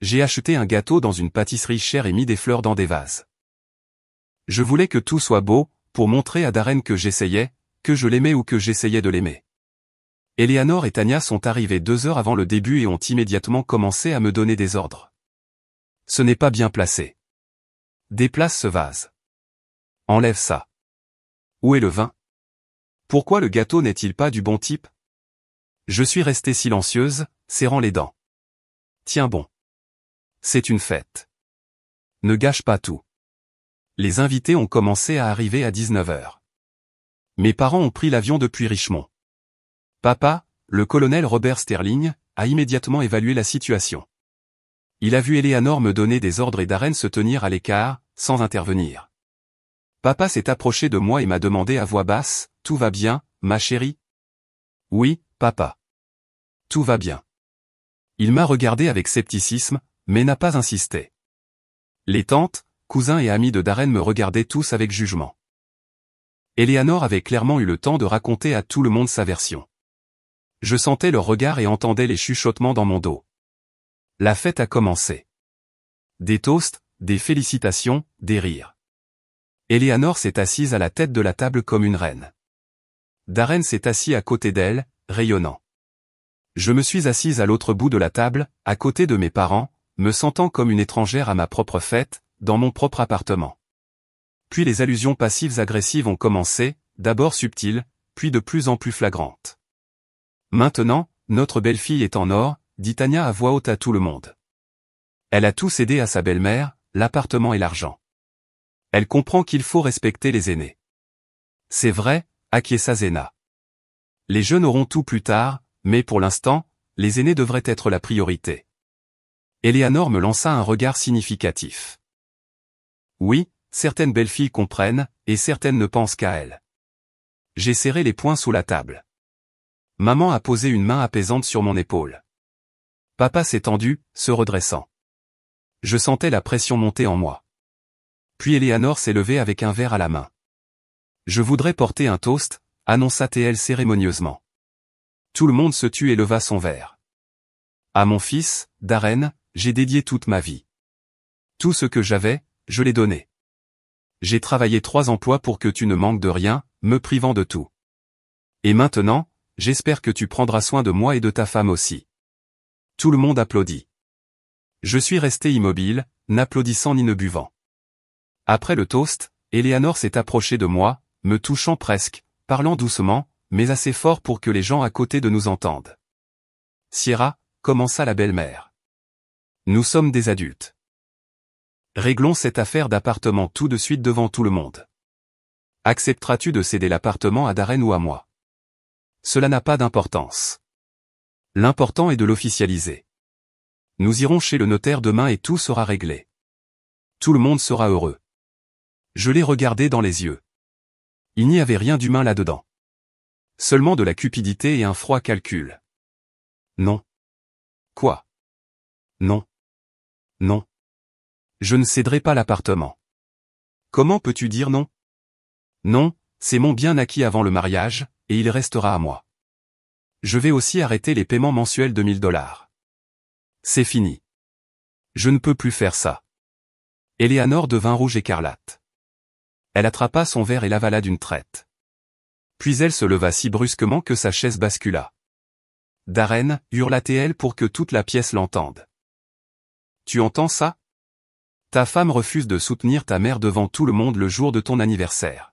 J'ai acheté un gâteau dans une pâtisserie chère et mis des fleurs dans des vases. Je voulais que tout soit beau, pour montrer à Darren que j'essayais, que je l'aimais ou que j'essayais de l'aimer. Eleanor et Tanya sont arrivés 2 heures avant le début et ont immédiatement commencé à me donner des ordres. Ce n'est pas bien placé. Déplace ce vase. Enlève ça. Où est le vin? Pourquoi le gâteau n'est-il pas du bon type? Je suis restée silencieuse, serrant les dents. Tiens bon. C'est une fête. Ne gâche pas tout. Les invités ont commencé à arriver à 19 heures. Mes parents ont pris l'avion depuis Richmond. Papa, le colonel Robert Sterling, a immédiatement évalué la situation. Il a vu Eleanor me donner des ordres et Darren se tenir à l'écart, sans intervenir. Papa s'est approché de moi et m'a demandé à voix basse, « Tout va bien, ma chérie ?» Oui, papa. Tout va bien. Il m'a regardé avec scepticisme, mais n'a pas insisté. Les tantes, cousins et amis de Darren me regardaient tous avec jugement. Eleanor avait clairement eu le temps de raconter à tout le monde sa version. Je sentais leur regard et entendais les chuchotements dans mon dos. La fête a commencé. Des toasts, des félicitations, des rires. Eleanor s'est assise à la tête de la table comme une reine. Darren s'est assis à côté d'elle, rayonnant. Je me suis assise à l'autre bout de la table, à côté de mes parents, me sentant comme une étrangère à ma propre fête, dans mon propre appartement. Puis les allusions passives-agressives ont commencé, d'abord subtiles, puis de plus en plus flagrantes. Maintenant, notre belle-fille est en or, dit Tanya à voix haute à tout le monde. Elle a tout cédé à sa belle-mère, l'appartement et l'argent. Elle comprend qu'il faut respecter les aînés. C'est vrai, acquiesça Zena. Les jeunes auront tout plus tard, mais pour l'instant, les aînés devraient être la priorité. Eleanor me lança un regard significatif. Oui, certaines belles-filles comprennent, et certaines ne pensent qu'à elles. J'ai serré les poings sous la table. Maman a posé une main apaisante sur mon épaule. Papa s'est tendu, se redressant. Je sentais la pression monter en moi. Puis Eleanor s'est levée avec un verre à la main. Je voudrais porter un toast, annonça-t-elle cérémonieusement. Tout le monde se tut et leva son verre. À mon fils, Darren, j'ai dédié toute ma vie. Tout ce que j'avais, je l'ai donné. J'ai travaillé 3 emplois pour que tu ne manques de rien, me privant de tout. Et maintenant, j'espère que tu prendras soin de moi et de ta femme aussi. Tout le monde applaudit. Je suis resté immobile, n'applaudissant ni ne buvant. Après le toast, Eleanor s'est approchée de moi, me touchant presque, parlant doucement, mais assez fort pour que les gens à côté de nous entendent. Sierra, commença la belle-mère. Nous sommes des adultes. Réglons cette affaire d'appartement tout de suite devant tout le monde. Accepteras-tu de céder l'appartement à Darren ou à moi? Cela n'a pas d'importance. L'important est de l'officialiser. Nous irons chez le notaire demain et tout sera réglé. Tout le monde sera heureux. Je l'ai regardé dans les yeux. Il n'y avait rien d'humain là-dedans. Seulement de la cupidité et un froid calcul. Non. Quoi? Non. Non. Je ne céderai pas l'appartement. Comment peux-tu dire non? Non, c'est mon bien acquis avant le mariage, et il restera à moi. Je vais aussi arrêter les paiements mensuels de $1000. C'est fini. Je ne peux plus faire ça. Eleanor devint rouge écarlate. Elle attrapa son verre et l'avala d'une traite. Puis elle se leva si brusquement que sa chaise bascula. « Darren » hurla-t-elle pour que toute la pièce l'entende. « Tu entends ça? Ta femme refuse de soutenir ta mère devant tout le monde le jour de ton anniversaire. »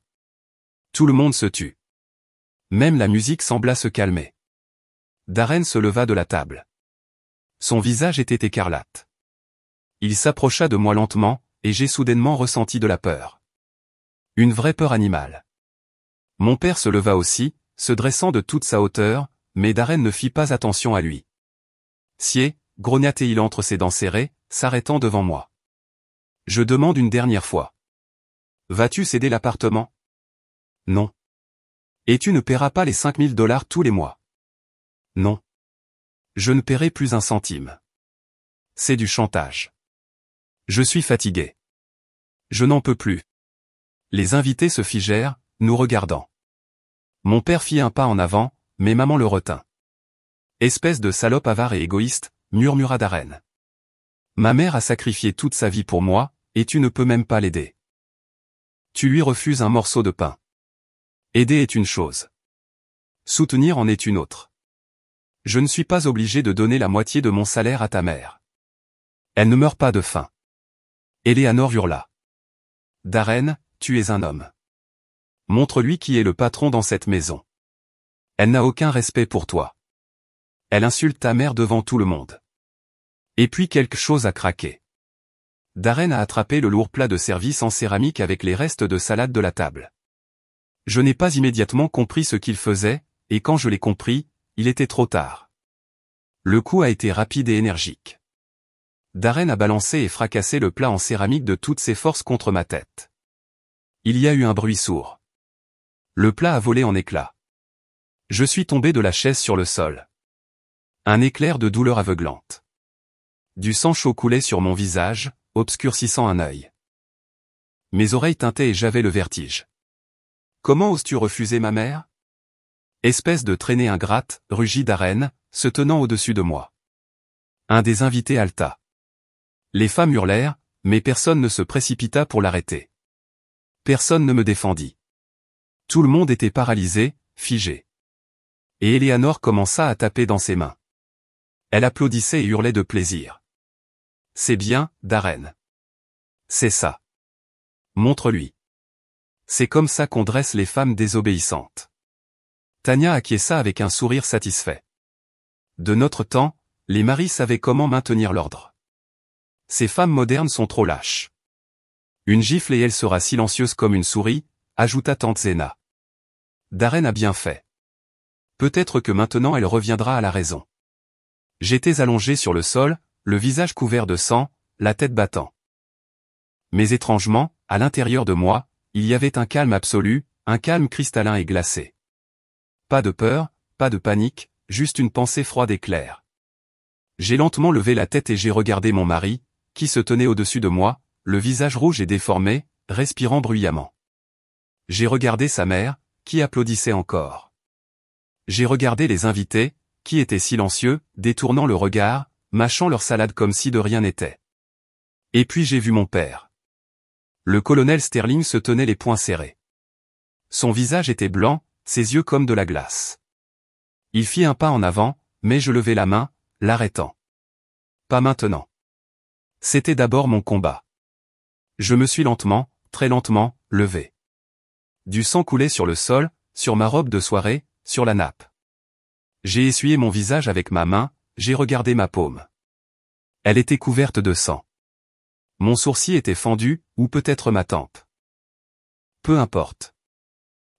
Tout le monde se tut. Même la musique sembla se calmer. Darren se leva de la table. Son visage était écarlate. Il s'approcha de moi lentement, et j'ai soudainement ressenti de la peur. Une vraie peur animale. Mon père se leva aussi, se dressant de toute sa hauteur, mais Darren ne fit pas attention à lui. Sied, grogna-t-il entre ses dents serrées, s'arrêtant devant moi. Je demande une dernière fois. Vas-tu céder l'appartement? Non. Et tu ne paieras pas les $5000 tous les mois? Non. Je ne paierai plus un centime. C'est du chantage. Je suis fatigué. Je n'en peux plus. Les invités se figèrent, nous regardant. Mon père fit un pas en avant, mais maman le retint. Espèce de salope avare et égoïste, murmura Darren. Ma mère a sacrifié toute sa vie pour moi, et tu ne peux même pas l'aider. Tu lui refuses un morceau de pain. Aider est une chose. Soutenir en est une autre. Je ne suis pas obligé de donner la moitié de mon salaire à ta mère. Elle ne meurt pas de faim. Eleanor hurla. Darren, tu es un homme. Montre-lui qui est le patron dans cette maison. Elle n'a aucun respect pour toi. Elle insulte ta mère devant tout le monde. Et puis quelque chose a craqué. Darren a attrapé le lourd plat de service en céramique avec les restes de salade de la table. Je n'ai pas immédiatement compris ce qu'il faisait, et quand je l'ai compris, il était trop tard. Le coup a été rapide et énergique. Darren a balancé et fracassé le plat en céramique de toutes ses forces contre ma tête. Il y a eu un bruit sourd. Le plat a volé en éclats. Je suis tombé de la chaise sur le sol. Un éclair de douleur aveuglante. Du sang chaud coulait sur mon visage, obscurcissant un œil. Mes oreilles tintaient et j'avais le vertige. Comment oses-tu refuser ma mère? Espèce de traînée ingrate, rugit Darren, se tenant au-dessus de moi. Un des invités haleta. Les femmes hurlèrent, mais personne ne se précipita pour l'arrêter. Personne ne me défendit. Tout le monde était paralysé, figé. Et Eleanor commença à taper dans ses mains. Elle applaudissait et hurlait de plaisir. C'est bien, Darren. C'est ça. Montre-lui. C'est comme ça qu'on dresse les femmes désobéissantes. Tanya acquiesça avec un sourire satisfait. De notre temps, les maris savaient comment maintenir l'ordre. Ces femmes modernes sont trop lâches. Une gifle et elle sera silencieuse comme une souris, ajouta tante Zena. Darren a bien fait. Peut-être que maintenant elle reviendra à la raison. J'étais allongé sur le sol, le visage couvert de sang, la tête battant. Mais étrangement, à l'intérieur de moi, il y avait un calme absolu, un calme cristallin et glacé. Pas de peur, pas de panique, juste une pensée froide et claire. J'ai lentement levé la tête et j'ai regardé mon mari, qui se tenait au-dessus de moi, le visage rouge et déformé, respirant bruyamment. J'ai regardé sa mère, qui applaudissait encore. J'ai regardé les invités, qui étaient silencieux, détournant le regard, mâchant leur salade comme si de rien n'était. Et puis j'ai vu mon père. Le colonel Sterling se tenait les poings serrés. Son visage était blanc, ses yeux comme de la glace. Il fit un pas en avant, mais je levai la main, l'arrêtant. Pas maintenant. C'était d'abord mon combat. Je me suis lentement, très lentement, levé. Du sang coulait sur le sol, sur ma robe de soirée, sur la nappe. J'ai essuyé mon visage avec ma main, j'ai regardé ma paume. Elle était couverte de sang. Mon sourcil était fendu, ou peut-être ma tempe. Peu importe.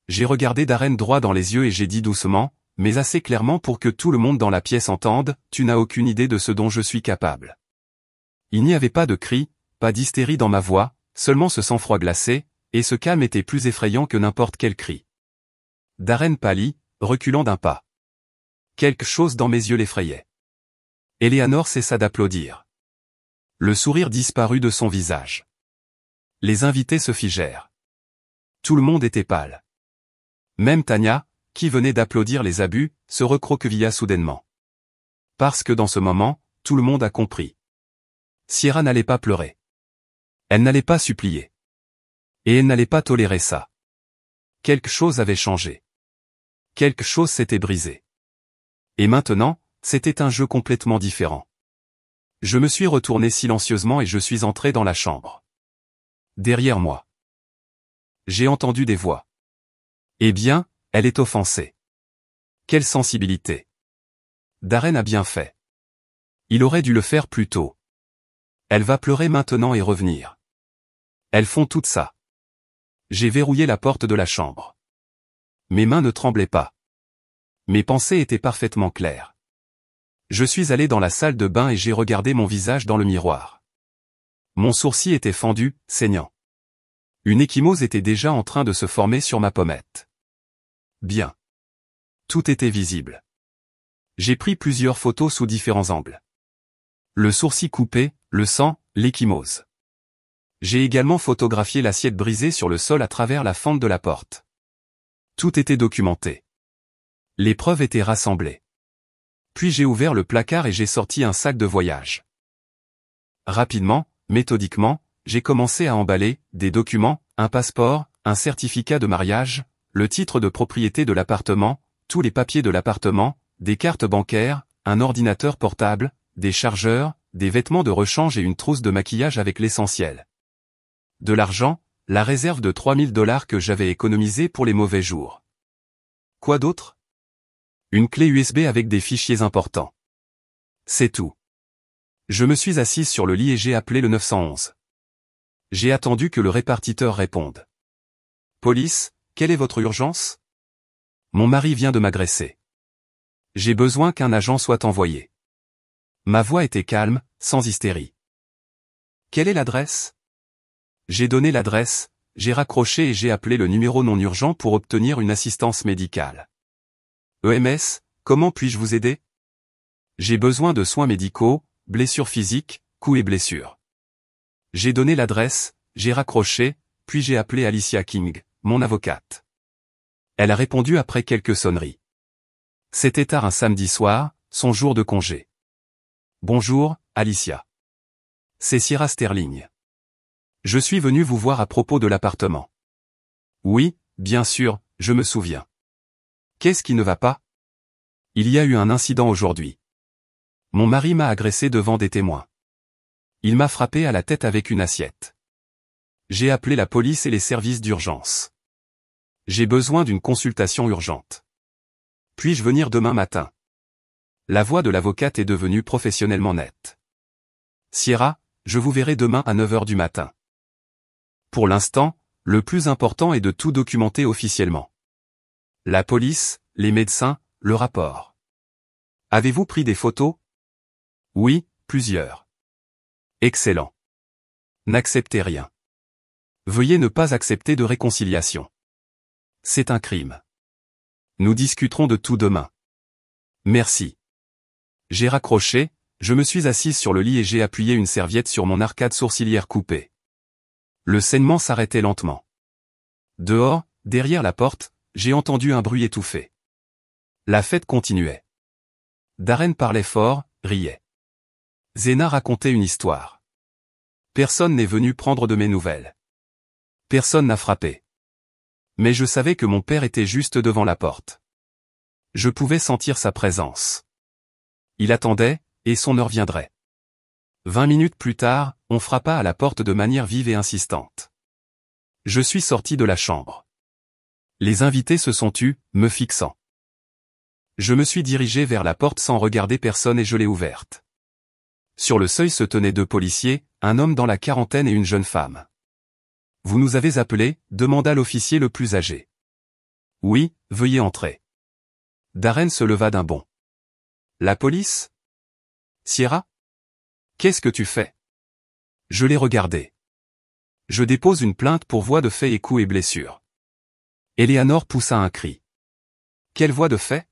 J'ai regardé Darren droit dans les yeux et j'ai dit doucement, mais assez clairement pour que tout le monde dans la pièce entende, tu n'as aucune idée de ce dont je suis capable. Il n'y avait pas de cri, pas d'hystérie dans ma voix, seulement ce sang-froid glacé, et ce calme était plus effrayant que n'importe quel cri. Darren pâlit, reculant d'un pas. Quelque chose dans mes yeux l'effrayait. Eleanor cessa d'applaudir. Le sourire disparut de son visage. Les invités se figèrent. Tout le monde était pâle. Même Tanya, qui venait d'applaudir les abus, se recroquevilla soudainement. Parce que dans ce moment, tout le monde a compris. Sierra n'allait pas pleurer. Elle n'allait pas supplier. Et elle n'allait pas tolérer ça. Quelque chose avait changé. Quelque chose s'était brisé. Et maintenant, c'était un jeu complètement différent. Je me suis retourné silencieusement et je suis entré dans la chambre. Derrière moi, j'ai entendu des voix. Eh bien, elle est offensée. Quelle sensibilité. Darren a bien fait. Il aurait dû le faire plus tôt. Elle va pleurer maintenant et revenir. Elles font tout ça. J'ai verrouillé la porte de la chambre. Mes mains ne tremblaient pas. Mes pensées étaient parfaitement claires. Je suis allé dans la salle de bain et j'ai regardé mon visage dans le miroir. Mon sourcil était fendu, saignant. Une ecchymose était déjà en train de se former sur ma pommette. Bien. Tout était visible. J'ai pris plusieurs photos sous différents angles. Le sourcil coupé, le sang, l'ecchymose. J'ai également photographié l'assiette brisée sur le sol à travers la fente de la porte. Tout était documenté. Les preuves étaient rassemblées. Puis j'ai ouvert le placard et j'ai sorti un sac de voyage. Rapidement, méthodiquement, j'ai commencé à emballer des documents, un passeport, un certificat de mariage, le titre de propriété de l'appartement, tous les papiers de l'appartement, des cartes bancaires, un ordinateur portable, des chargeurs, des vêtements de rechange et une trousse de maquillage avec l'essentiel. De l'argent, la réserve de $3000 que j'avais économisée pour les mauvais jours. Quoi d'autre? Une clé USB avec des fichiers importants. C'est tout. Je me suis assise sur le lit et j'ai appelé le 911. J'ai attendu que le répartiteur réponde. Police, quelle est votre urgence? Mon mari vient de m'agresser. J'ai besoin qu'un agent soit envoyé. Ma voix était calme, sans hystérie. Quelle est l'adresse? J'ai donné l'adresse, j'ai raccroché et j'ai appelé le numéro non urgent pour obtenir une assistance médicale. EMS, comment puis-je vous aider? J'ai besoin de soins médicaux, blessures physiques, coups et blessures. J'ai donné l'adresse, j'ai raccroché, puis j'ai appelé Alicia King, mon avocate. Elle a répondu après quelques sonneries. C'était tard un samedi soir, son jour de congé. Bonjour, Alicia. C'est Sierra Sterling. Je suis venu vous voir à propos de l'appartement. Oui, bien sûr, je me souviens. Qu'est-ce qui ne va pas? Il y a eu un incident aujourd'hui. Mon mari m'a agressé devant des témoins. Il m'a frappé à la tête avec une assiette. J'ai appelé la police et les services d'urgence. J'ai besoin d'une consultation urgente. Puis-je venir demain matin? La voix de l'avocate est devenue professionnellement nette. Sierra, je vous verrai demain à 9h du matin. Pour l'instant, le plus important est de tout documenter officiellement. La police, les médecins, le rapport. Avez-vous pris des photos? Oui, plusieurs. Excellent. N'acceptez rien. Veuillez ne pas accepter de réconciliation. C'est un crime. Nous discuterons de tout demain. Merci. J'ai raccroché, je me suis assise sur le lit et j'ai appuyé une serviette sur mon arcade sourcilière coupée. Le saignement s'arrêtait lentement. Dehors, derrière la porte, j'ai entendu un bruit étouffé. La fête continuait. Darren parlait fort, riait. Zena racontait une histoire. Personne n'est venu prendre de mes nouvelles. Personne n'a frappé. Mais je savais que mon père était juste devant la porte. Je pouvais sentir sa présence. Il attendait, et son heure viendrait. 20 minutes plus tard, on frappa à la porte de manière vive et insistante. Je suis sorti de la chambre. Les invités se sont tus, me fixant. Je me suis dirigé vers la porte sans regarder personne et je l'ai ouverte. Sur le seuil se tenaient 2 policiers, un homme dans la quarantaine et une jeune femme. « Vous nous avez appelés ?» demanda l'officier le plus âgé. « Oui, veuillez entrer. » Darren se leva d'un bond. « La police? Sierra? Qu'est-ce que tu fais? » Je l'ai regardé. « Je dépose une plainte pour voie de fait et coups et blessures. » Eleanor poussa un cri. « Quelle voie de fait? »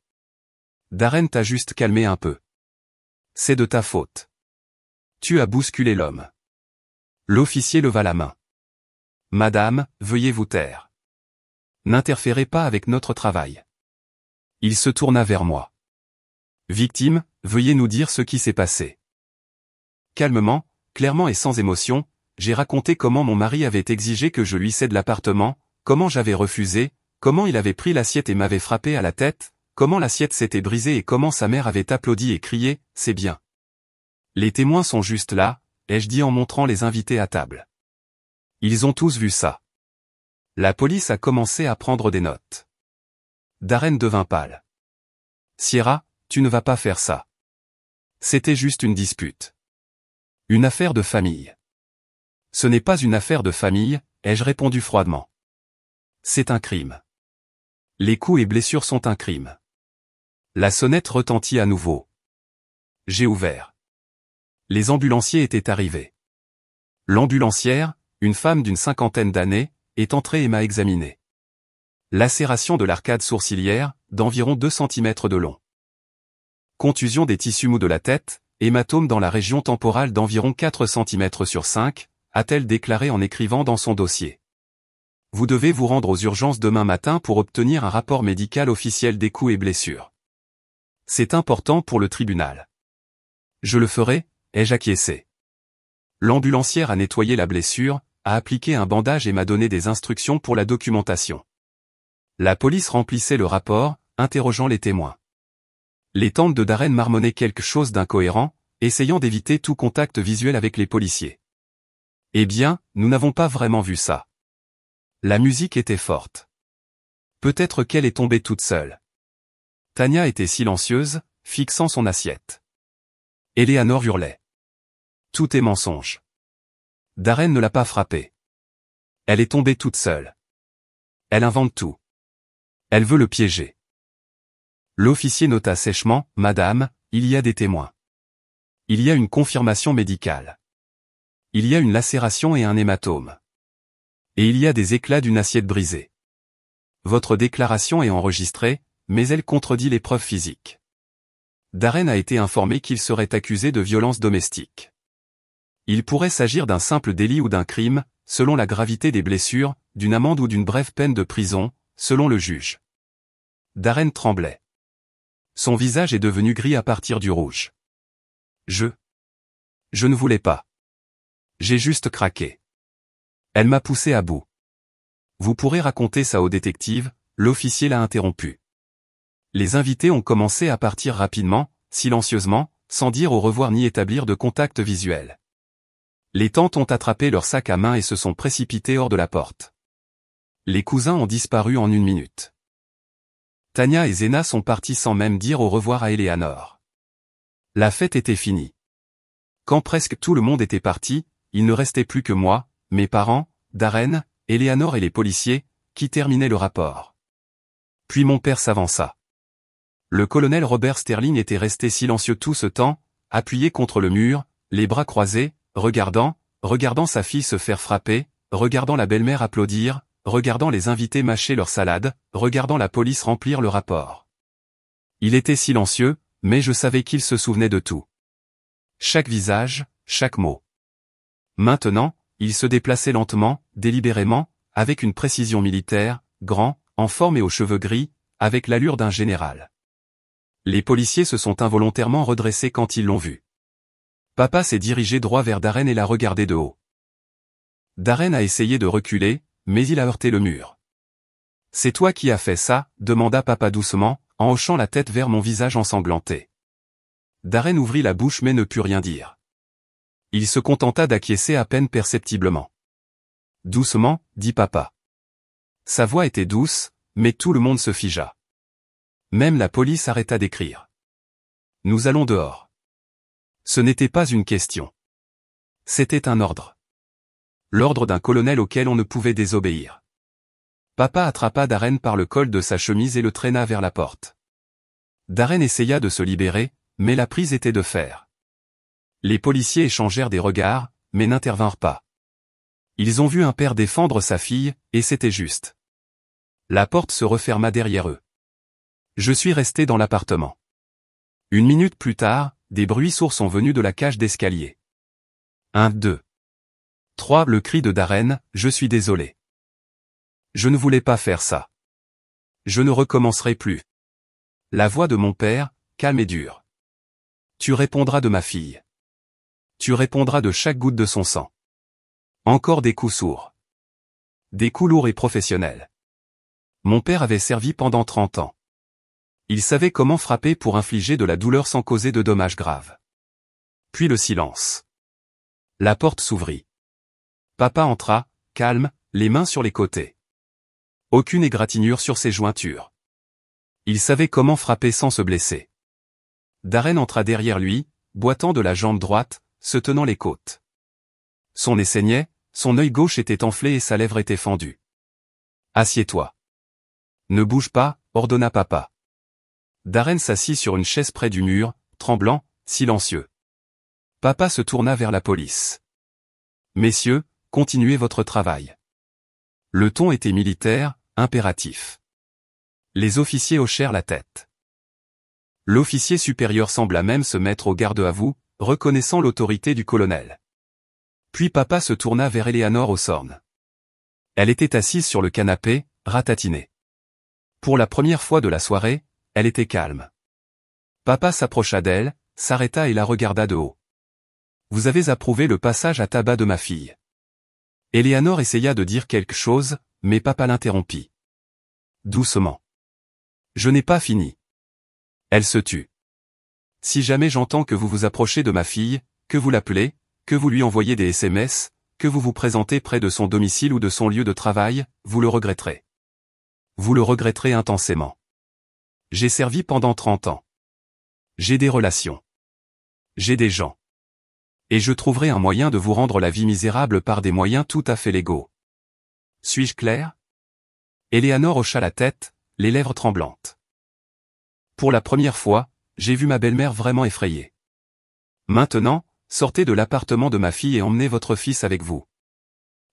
Darren t'a juste calmé un peu. « C'est de ta faute. Tu as bousculé l'homme. » L'officier leva la main. « Madame, veuillez vous taire. N'interférez pas avec notre travail. » Il se tourna vers moi. « Victime, veuillez nous dire ce qui s'est passé. » Calmement, clairement et sans émotion, j'ai raconté comment mon mari avait exigé que je lui cède l'appartement, comment j'avais refusé, comment il avait pris l'assiette et m'avait frappé à la tête, comment l'assiette s'était brisée et comment sa mère avait applaudi et crié « C'est bien ». Les témoins sont juste là, ai-je dit en montrant les invités à table. Ils ont tous vu ça. La police a commencé à prendre des notes. Darren devint pâle. Sierra, tu ne vas pas faire ça. C'était juste une dispute. Une affaire de famille. Ce n'est pas une affaire de famille, ai-je répondu froidement. C'est un crime. Les coups et blessures sont un crime. La sonnette retentit à nouveau. J'ai ouvert. Les ambulanciers étaient arrivés. L'ambulancière, une femme d'une 50aine d'années, est entrée et m'a examiné. Lacération de l'arcade sourcilière, d'environ 2 cm de long. Contusion des tissus mous de la tête, hématome dans la région temporale d'environ 4 cm sur 5, a-t-elle déclaré en écrivant dans son dossier. Vous devez vous rendre aux urgences demain matin pour obtenir un rapport médical officiel des coups et blessures. C'est important pour le tribunal. Je le ferai, ai-je acquiescé. L'ambulancière a nettoyé la blessure, a appliqué un bandage et m'a donné des instructions pour la documentation. La police remplissait le rapport, interrogeant les témoins. Les tantes de Darren marmonnaient quelque chose d'incohérent, essayant d'éviter tout contact visuel avec les policiers. Eh bien, nous n'avons pas vraiment vu ça. La musique était forte. Peut-être qu'elle est tombée toute seule. Tania était silencieuse, fixant son assiette. Eleanor hurlait. Tout est mensonge. Darren ne l'a pas frappée. Elle est tombée toute seule. Elle invente tout. Elle veut le piéger. L'officier nota sèchement, « Madame, il y a des témoins. Il y a une confirmation médicale. Il y a une lacération et un hématome. Et il y a des éclats d'une assiette brisée. Votre déclaration est enregistrée, mais elle contredit les preuves physiques. » Darren a été informé qu'il serait accusé de violence domestique. Il pourrait s'agir d'un simple délit ou d'un crime, selon la gravité des blessures, d'une amende ou d'une brève peine de prison, selon le juge. Darren tremblait. Son visage est devenu gris à partir du rouge. Je ne voulais pas. J'ai juste craqué. Elle m'a poussé à bout. Vous pourrez raconter ça au détective, l'officier l'a interrompu. Les invités ont commencé à partir rapidement, silencieusement, sans dire au revoir ni établir de contact visuel. Les tantes ont attrapé leur sac à main et se sont précipités hors de la porte. Les cousins ont disparu en 1 minute. Tania et Zena sont partis sans même dire au revoir à Eleanor. La fête était finie. Quand presque tout le monde était parti, il ne restait plus que moi, mes parents, Darren, Eleanor et les policiers, qui terminaient le rapport. Puis mon père s'avança. Le colonel Robert Sterling était resté silencieux tout ce temps, appuyé contre le mur, les bras croisés, regardant sa fille se faire frapper, regardant la belle-mère applaudir, regardant les invités mâcher leur salade, regardant la police remplir le rapport. Il était silencieux, mais je savais qu'il se souvenait de tout. Chaque visage, chaque mot. Maintenant, il se déplaçait lentement, délibérément, avec une précision militaire, grand, en forme et aux cheveux gris, avec l'allure d'un général. Les policiers se sont involontairement redressés quand ils l'ont vu. Papa s'est dirigé droit vers Darren et l'a regardé de haut. Darren a essayé de reculer, mais il a heurté le mur. « C'est toi qui as fait ça ?» demanda papa doucement, en hochant la tête vers mon visage ensanglanté. Darren ouvrit la bouche mais ne put rien dire. Il se contenta d'acquiescer à peine perceptiblement. « Doucement, dit papa. » Sa voix était douce, mais tout le monde se figea. Même la police arrêta d'écrire. « Nous allons dehors. » Ce n'était pas une question. C'était un ordre. L'ordre d'un colonel auquel on ne pouvait désobéir. Papa attrapa Darren par le col de sa chemise et le traîna vers la porte. Darren essaya de se libérer, mais la prise était de fer. Les policiers échangèrent des regards, mais n'intervinrent pas. Ils ont vu un père défendre sa fille, et c'était juste. La porte se referma derrière eux. Je suis resté dans l'appartement. 1 minute plus tard, des bruits sourds sont venus de la cage d'escalier. 1, 2. 3. Le cri de Darren, « Je suis désolé. Je ne voulais pas faire ça. Je ne recommencerai plus. » La voix de mon père, calme et dure. « Tu répondras de ma fille. Tu répondras de chaque goutte de son sang. Encore des coups sourds. Des coups lourds et professionnels. Mon père avait servi pendant 30 ans. Il savait comment frapper pour infliger de la douleur sans causer de dommages graves. Puis le silence. La porte s'ouvrit. Papa entra, calme, les mains sur les côtés. Aucune égratignure sur ses jointures. Il savait comment frapper sans se blesser. Darren entra derrière lui, boitant de la jambe droite, se tenant les côtes. Son nez saignait, son œil gauche était enflé et sa lèvre était fendue. « Assieds-toi. » « Ne bouge pas, » ordonna papa. Darren s'assit sur une chaise près du mur, tremblant, silencieux. Papa se tourna vers la police. « Messieurs, continuez votre travail. » Le ton était militaire, impératif. Les officiers hochèrent la tête. L'officier supérieur sembla même se mettre au garde à vous, reconnaissant l'autorité du colonel. Puis papa se tourna vers Eleanor Hawthorne. Elle était assise sur le canapé, ratatinée. Pour la première fois de la soirée, elle était calme. Papa s'approcha d'elle, s'arrêta et la regarda de haut. « Vous avez approuvé le passage à tabac de ma fille. » Eleanor essaya de dire quelque chose, mais papa l'interrompit. Doucement. « Je n'ai pas fini. » Elle se tut. « Si jamais j'entends que vous vous approchez de ma fille, que vous l'appelez, que vous lui envoyez des SMS, que vous vous présentez près de son domicile ou de son lieu de travail, vous le regretterez. Vous le regretterez intensément. J'ai servi pendant 30 ans. J'ai des relations. J'ai des gens. Et je trouverai un moyen de vous rendre la vie misérable par des moyens tout à fait légaux. Suis-je clair ? » Eleanor hocha la tête, les lèvres tremblantes. Pour la première fois, j'ai vu ma belle-mère vraiment effrayée. Maintenant, sortez de l'appartement de ma fille et emmenez votre fils avec vous.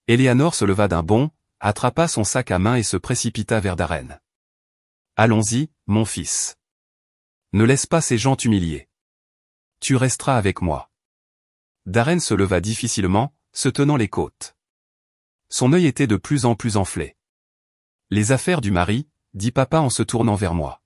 Eleanor se leva d'un bond, attrapa son sac à main et se précipita vers Darren. Allons-y, mon fils. Ne laisse pas ces gens t'humilier. Tu resteras avec moi. Darren se leva difficilement, se tenant les côtes. Son œil était de plus en plus enflé. Les affaires du mari, dit papa en se tournant vers moi.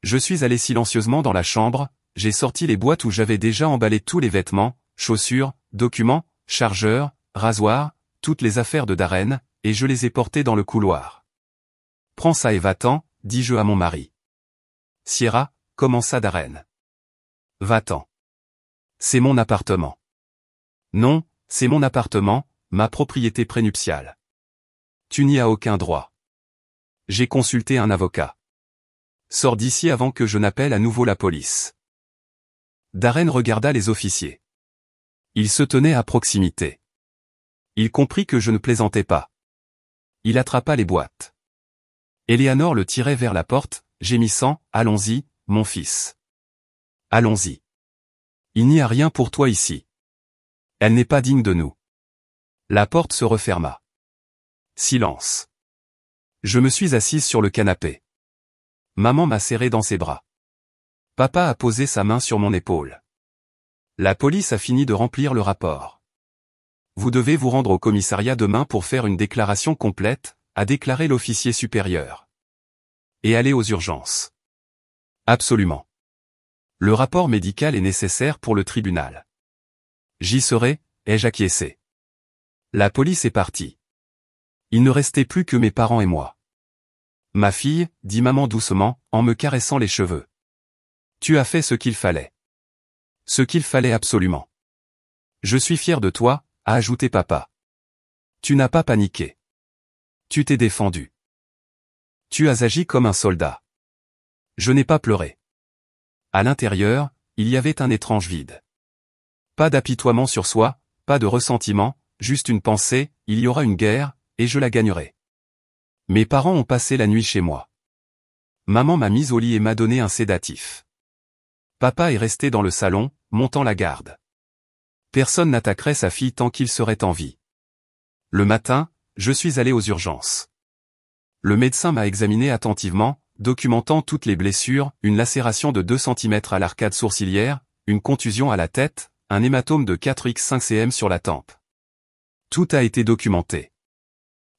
Je suis allé silencieusement dans la chambre, j'ai sorti les boîtes où j'avais déjà emballé tous les vêtements, chaussures, documents, chargeurs, rasoirs, toutes les affaires de Darren, et je les ai portées dans le couloir. Prends ça et va-t'en, dis-je à mon mari. Sierra, commença Darren. Va-t'en. C'est mon appartement. Non, c'est mon appartement, ma propriété prénuptiale. Tu n'y as aucun droit. J'ai consulté un avocat. Sors d'ici avant que je n'appelle à nouveau la police. Darren regarda les officiers. Ils se tenaient à proximité. Il comprit que je ne plaisantais pas. Il attrapa les boîtes. Eleanor le tirait vers la porte, gémissant, « Allons-y, mon fils. Allons-y. Il n'y a rien pour toi ici. Elle n'est pas digne de nous. » La porte se referma. Silence. Je me suis assise sur le canapé. Maman m'a serré dans ses bras. Papa a posé sa main sur mon épaule. La police a fini de remplir le rapport. Vous devez vous rendre au commissariat demain pour faire une déclaration complète, a déclaré l'officier supérieur. Et aller aux urgences. Absolument. Le rapport médical est nécessaire pour le tribunal. J'y serai, ai-je acquiescé. La police est partie. Il ne restait plus que mes parents et moi. Ma fille, dit maman doucement, en me caressant les cheveux. Tu as fait ce qu'il fallait. Ce qu'il fallait absolument. Je suis fier de toi, a ajouté papa. Tu n'as pas paniqué. Tu t'es défendu. Tu as agi comme un soldat. Je n'ai pas pleuré. À l'intérieur, il y avait un étrange vide. Pas d'apitoiement sur soi, pas de ressentiment, juste une pensée, il y aura une guerre, et je la gagnerai. Mes parents ont passé la nuit chez moi. Maman m'a mise au lit et m'a donné un sédatif. Papa est resté dans le salon, montant la garde. Personne n'attaquerait sa fille tant qu'il serait en vie. Le matin, je suis allé aux urgences. Le médecin m'a examiné attentivement, documentant toutes les blessures, une lacération de 2 cm à l'arcade sourcilière, une contusion à la tête, un hématome de 4x5 cm sur la tempe. Tout a été documenté.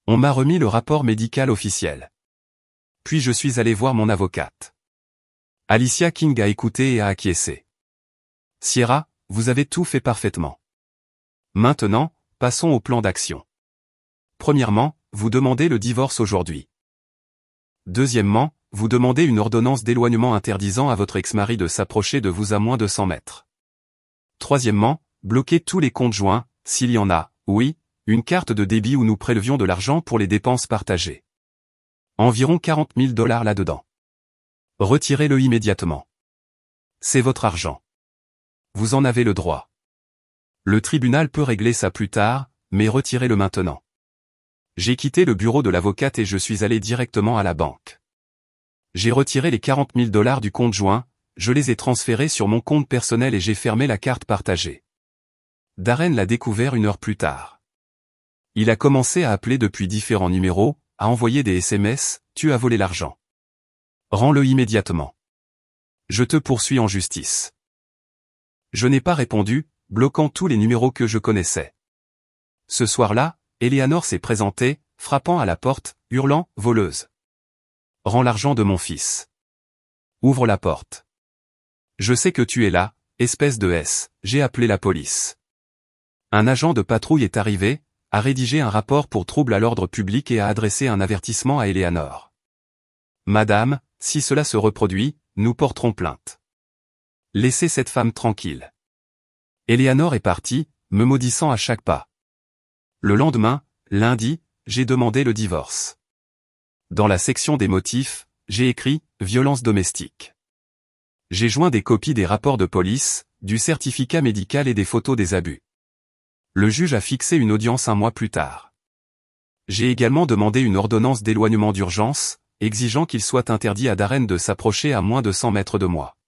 On m'a remis le rapport médical officiel. Puis je suis allé voir mon avocate. Alicia King a écouté et a acquiescé. Sierra, vous avez tout fait parfaitement. Maintenant, passons au plan d'action. Premièrement, vous demandez le divorce aujourd'hui. Deuxièmement, vous demandez une ordonnance d'éloignement interdisant à votre ex-mari de s'approcher de vous à moins de 100 mètres. Troisièmement, bloquez tous les comptes joints, s'il y en a, oui, une carte de débit où nous prélevions de l'argent pour les dépenses partagées. Environ 40 000 $ là-dedans. Retirez-le immédiatement. C'est votre argent. Vous en avez le droit. Le tribunal peut régler ça plus tard, mais retirez-le maintenant. J'ai quitté le bureau de l'avocate et je suis allé directement à la banque. J'ai retiré les 40 000 $ du compte joint, je les ai transférés sur mon compte personnel et j'ai fermé la carte partagée. Darren l'a découvert 1 heure plus tard. Il a commencé à appeler depuis différents numéros, à envoyer des SMS, « Tu as volé l'argent. Rends-le immédiatement. Je te poursuis en justice. » Je n'ai pas répondu, bloquant tous les numéros que je connaissais. Ce soir-là, Eleanor s'est présentée, frappant à la porte, hurlant « Voleuse. Rends l'argent de mon fils. Ouvre la porte. Je sais que tu es là, espèce de S, j'ai appelé la police. » Un agent de patrouille est arrivé, a rédigé un rapport pour trouble à l'ordre public et a adressé un avertissement à Eleanor. « Madame, si cela se reproduit, nous porterons plainte. Laissez cette femme tranquille. » Eleanor est partie, me maudissant à chaque pas. Le lendemain, lundi, j'ai demandé le divorce. Dans la section des motifs, j'ai écrit « violence domestique ». J'ai joint des copies des rapports de police, du certificat médical et des photos des abus. Le juge a fixé une audience 1 mois plus tard. J'ai également demandé une ordonnance d'éloignement d'urgence, exigeant qu'il soit interdit à Darren de s'approcher à moins de 100 mètres de moi.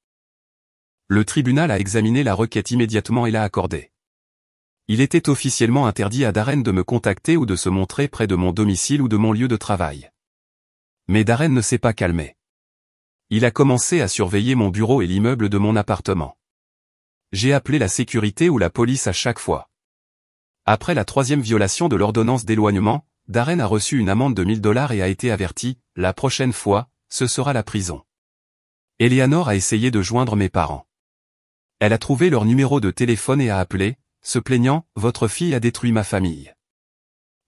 Le tribunal a examiné la requête immédiatement et l'a accordée. Il était officiellement interdit à Darren de me contacter ou de se montrer près de mon domicile ou de mon lieu de travail. Mais Darren ne s'est pas calmé. Il a commencé à surveiller mon bureau et l'immeuble de mon appartement. J'ai appelé la sécurité ou la police à chaque fois. Après la 3e violation de l'ordonnance d'éloignement, Darren a reçu une amende de 1 000 $ et a été averti, la prochaine fois, ce sera la prison. Eleanor a essayé de joindre mes parents. Elle a trouvé leur numéro de téléphone et a appelé, se plaignant, votre fille a détruit ma famille.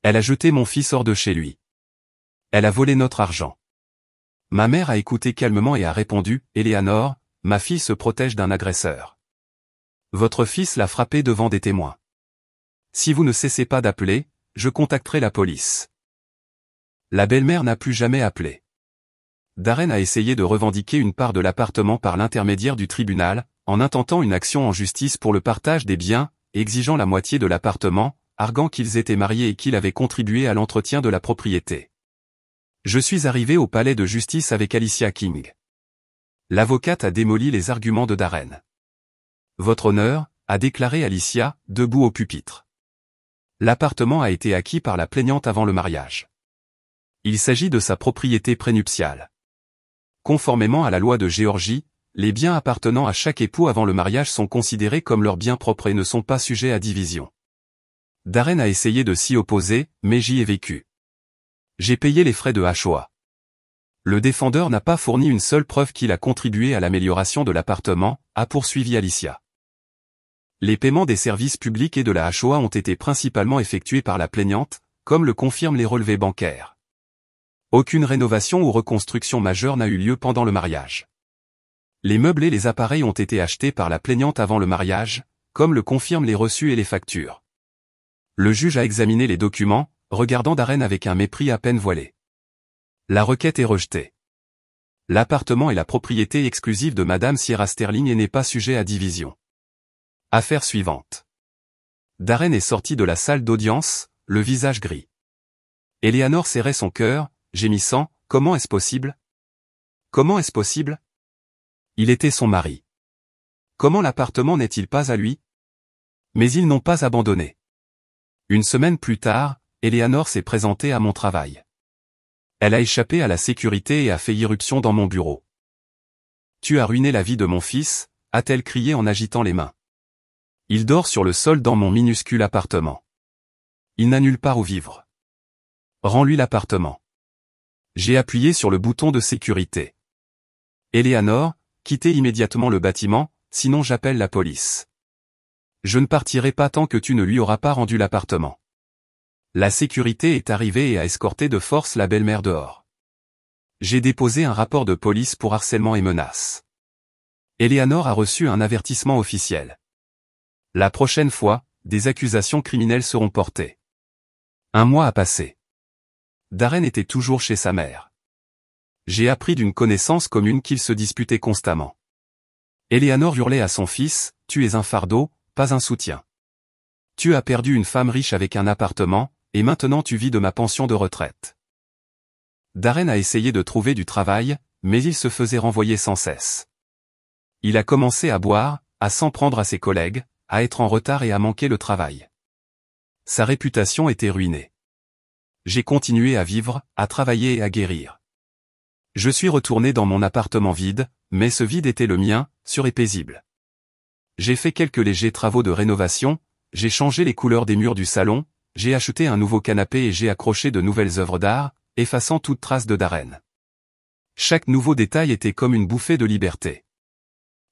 Elle a jeté mon fils hors de chez lui. Elle a volé notre argent. Ma mère a écouté calmement et a répondu, Eleanor, ma fille se protège d'un agresseur. Votre fils l'a frappé devant des témoins. Si vous ne cessez pas d'appeler, je contacterai la police. La belle-mère n'a plus jamais appelé. Darren a essayé de revendiquer une part de l'appartement par l'intermédiaire du tribunal, en intentant une action en justice pour le partage des biens, exigeant la moitié de l'appartement, arguant qu'ils étaient mariés et qu'il avait contribué à l'entretien de la propriété. Je suis arrivé au palais de justice avec Alicia King. L'avocate a démoli les arguments de Darren. Votre honneur, a déclaré Alicia, debout au pupitre. L'appartement a été acquis par la plaignante avant le mariage. Il s'agit de sa propriété prénuptiale. Conformément à la loi de Géorgie, les biens appartenant à chaque époux avant le mariage sont considérés comme leurs biens propres et ne sont pas sujets à division. Darren a essayé de s'y opposer, mais j'y ai vécu. J'ai payé les frais de HOA. Le défendeur n'a pas fourni une seule preuve qu'il a contribué à l'amélioration de l'appartement, a poursuivi Alicia. Les paiements des services publics et de la HOA ont été principalement effectués par la plaignante, comme le confirment les relevés bancaires. Aucune rénovation ou reconstruction majeure n'a eu lieu pendant le mariage. Les meubles et les appareils ont été achetés par la plaignante avant le mariage, comme le confirment les reçus et les factures. Le juge a examiné les documents, regardant Darren avec un mépris à peine voilé. La requête est rejetée. L'appartement est la propriété exclusive de Madame Sierra Sterling et n'est pas sujet à division. Affaire suivante. Darren est sorti de la salle d'audience, le visage gris. Eleanor serrait son cœur, gémissant, « Comment est-ce possible ? Comment est-ce possible ? Il était son mari. Comment l'appartement n'est-il pas à lui ? Mais ils n'ont pas abandonné. » 1 semaine plus tard, Eleanor s'est présentée à mon travail. Elle a échappé à la sécurité et a fait irruption dans mon bureau. « Tu as ruiné la vie de mon fils » a-t-elle crié en agitant les mains. Il dort sur le sol dans mon minuscule appartement. Il n'a nulle part où vivre. Rends-lui l'appartement. J'ai appuyé sur le bouton de sécurité. Eleanor, quittez immédiatement le bâtiment, sinon j'appelle la police. Je ne partirai pas tant que tu ne lui auras pas rendu l'appartement. La sécurité est arrivée et a escorté de force la belle-mère dehors. J'ai déposé un rapport de police pour harcèlement et menaces. Eleanor a reçu un avertissement officiel. La prochaine fois, des accusations criminelles seront portées. Un mois a passé. Darren était toujours chez sa mère. J'ai appris d'une connaissance commune qu'ils se disputaient constamment. Eleanor hurlait à son fils, « Tu es un fardeau, pas un soutien. Tu as perdu une femme riche avec un appartement, et maintenant tu vis de ma pension de retraite. » Darren a essayé de trouver du travail, mais il se faisait renvoyer sans cesse. Il a commencé à boire, à s'en prendre à ses collègues, à être en retard et à manquer le travail. Sa réputation était ruinée. J'ai continué à vivre, à travailler et à guérir. Je suis retourné dans mon appartement vide, mais ce vide était le mien, sûr et paisible. J'ai fait quelques légers travaux de rénovation, j'ai changé les couleurs des murs du salon, j'ai acheté un nouveau canapé et j'ai accroché de nouvelles œuvres d'art, effaçant toute trace de Darren. Chaque nouveau détail était comme une bouffée de liberté.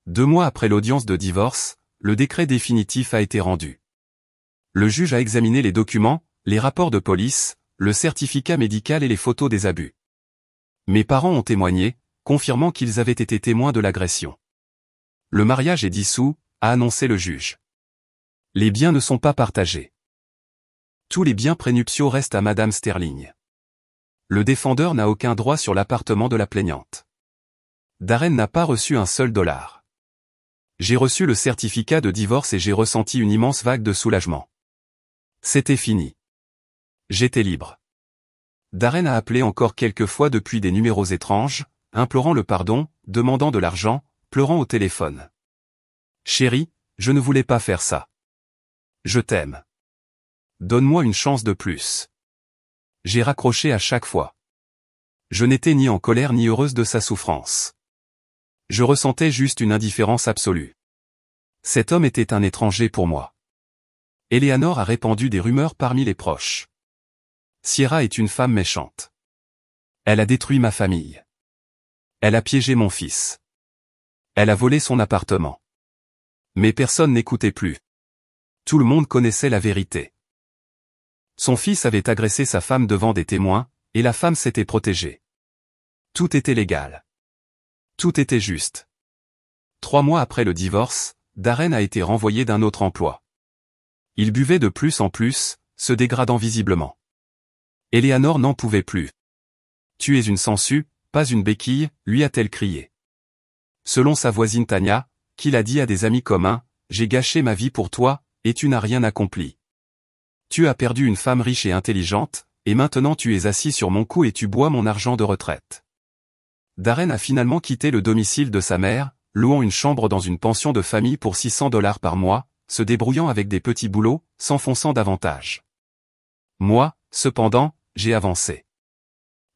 2 mois après l'audience de divorce, le décret définitif a été rendu. Le juge a examiné les documents, les rapports de police, le certificat médical et les photos des abus. Mes parents ont témoigné, confirmant qu'ils avaient été témoins de l'agression. Le mariage est dissous, a annoncé le juge. Les biens ne sont pas partagés. Tous les biens prénuptiaux restent à Madame Sterling. Le défendeur n'a aucun droit sur l'appartement de la plaignante. Darren n'a pas reçu un seul dollar. J'ai reçu le certificat de divorce et j'ai ressenti une immense vague de soulagement. C'était fini. J'étais libre. Darren a appelé encore quelques fois depuis des numéros étranges, implorant le pardon, demandant de l'argent, pleurant au téléphone. Chérie, je ne voulais pas faire ça. Je t'aime. Donne-moi une chance de plus. J'ai raccroché à chaque fois. Je n'étais ni en colère ni heureuse de sa souffrance. Je ressentais juste une indifférence absolue. Cet homme était un étranger pour moi. Eleanor a répandu des rumeurs parmi les proches. Sierra est une femme méchante. Elle a détruit ma famille. Elle a piégé mon fils. Elle a volé son appartement. Mais personne n'écoutait plus. Tout le monde connaissait la vérité. Son fils avait agressé sa femme devant des témoins, et la femme s'était protégée. Tout était légal. Tout était juste. 3 mois après le divorce, Darren a été renvoyé d'un autre emploi. Il buvait de plus en plus, se dégradant visiblement. Eleanor n'en pouvait plus. « Tu es une sangsue, pas une béquille », lui a-t-elle crié. Selon sa voisine Tania, qu'il a dit à des amis communs, « J'ai gâché ma vie pour toi, et tu n'as rien accompli. Tu as perdu une femme riche et intelligente, et maintenant tu es assis sur mon cou et tu bois mon argent de retraite. » Darren a finalement quitté le domicile de sa mère, louant une chambre dans une pension de famille pour $600 par mois, se débrouillant avec des petits boulots, s'enfonçant davantage. Moi, cependant, j'ai avancé.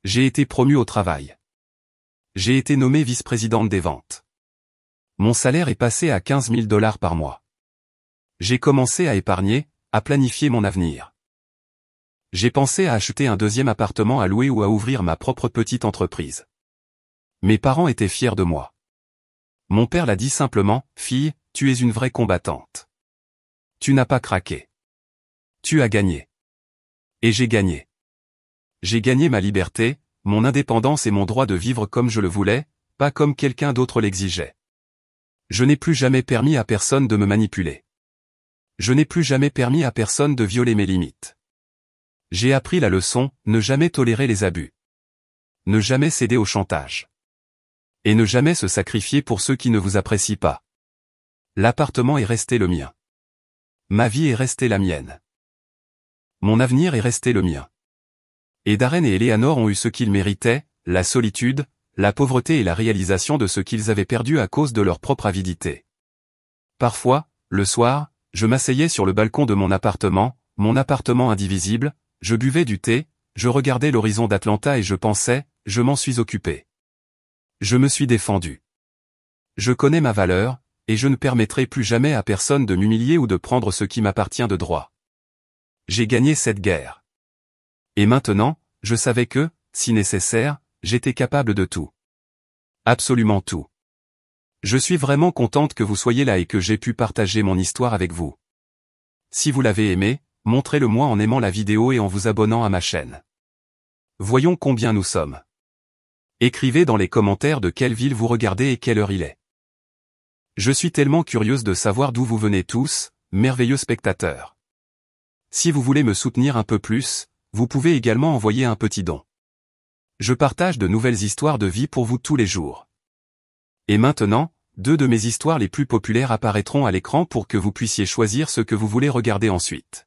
J'ai été promu au travail. J'ai été nommé vice-présidente des ventes. Mon salaire est passé à $15 000 par mois. J'ai commencé à épargner, à planifier mon avenir. J'ai pensé à acheter un 2e appartement à louer ou à ouvrir ma propre petite entreprise. Mes parents étaient fiers de moi. Mon père l'a dit simplement, « Fille, tu es une vraie combattante. Tu n'as pas craqué. Tu as gagné. » Et j'ai gagné. J'ai gagné ma liberté, mon indépendance et mon droit de vivre comme je le voulais, pas comme quelqu'un d'autre l'exigeait. Je n'ai plus jamais permis à personne de me manipuler. Je n'ai plus jamais permis à personne de violer mes limites. J'ai appris la leçon, ne jamais tolérer les abus. Ne jamais céder au chantage. Et ne jamais se sacrifier pour ceux qui ne vous apprécient pas. L'appartement est resté le mien. Ma vie est restée la mienne. Mon avenir est resté le mien. Et Darren et Eleanor ont eu ce qu'ils méritaient, la solitude, la pauvreté et la réalisation de ce qu'ils avaient perdu à cause de leur propre avidité. Parfois, le soir, je m'asseyais sur le balcon de mon appartement indivisible, je buvais du thé, je regardais l'horizon d'Atlanta et je pensais, je m'en suis occupé. Je me suis défendu. Je connais ma valeur, et je ne permettrai plus jamais à personne de m'humilier ou de prendre ce qui m'appartient de droit. J'ai gagné cette guerre. Et maintenant, je savais que, si nécessaire, j'étais capable de tout. Absolument tout. Je suis vraiment contente que vous soyez là et que j'ai pu partager mon histoire avec vous. Si vous l'avez aimé, montrez-le moi en aimant la vidéo et en vous abonnant à ma chaîne. Voyons combien nous sommes. Écrivez dans les commentaires de quelle ville vous regardez et quelle heure il est. Je suis tellement curieuse de savoir d'où vous venez tous, merveilleux spectateurs. Si vous voulez me soutenir un peu plus, vous pouvez également envoyer un petit don. Je partage de nouvelles histoires de vie pour vous tous les jours. Et maintenant, 2 de mes histoires les plus populaires apparaîtront à l'écran pour que vous puissiez choisir ce que vous voulez regarder ensuite.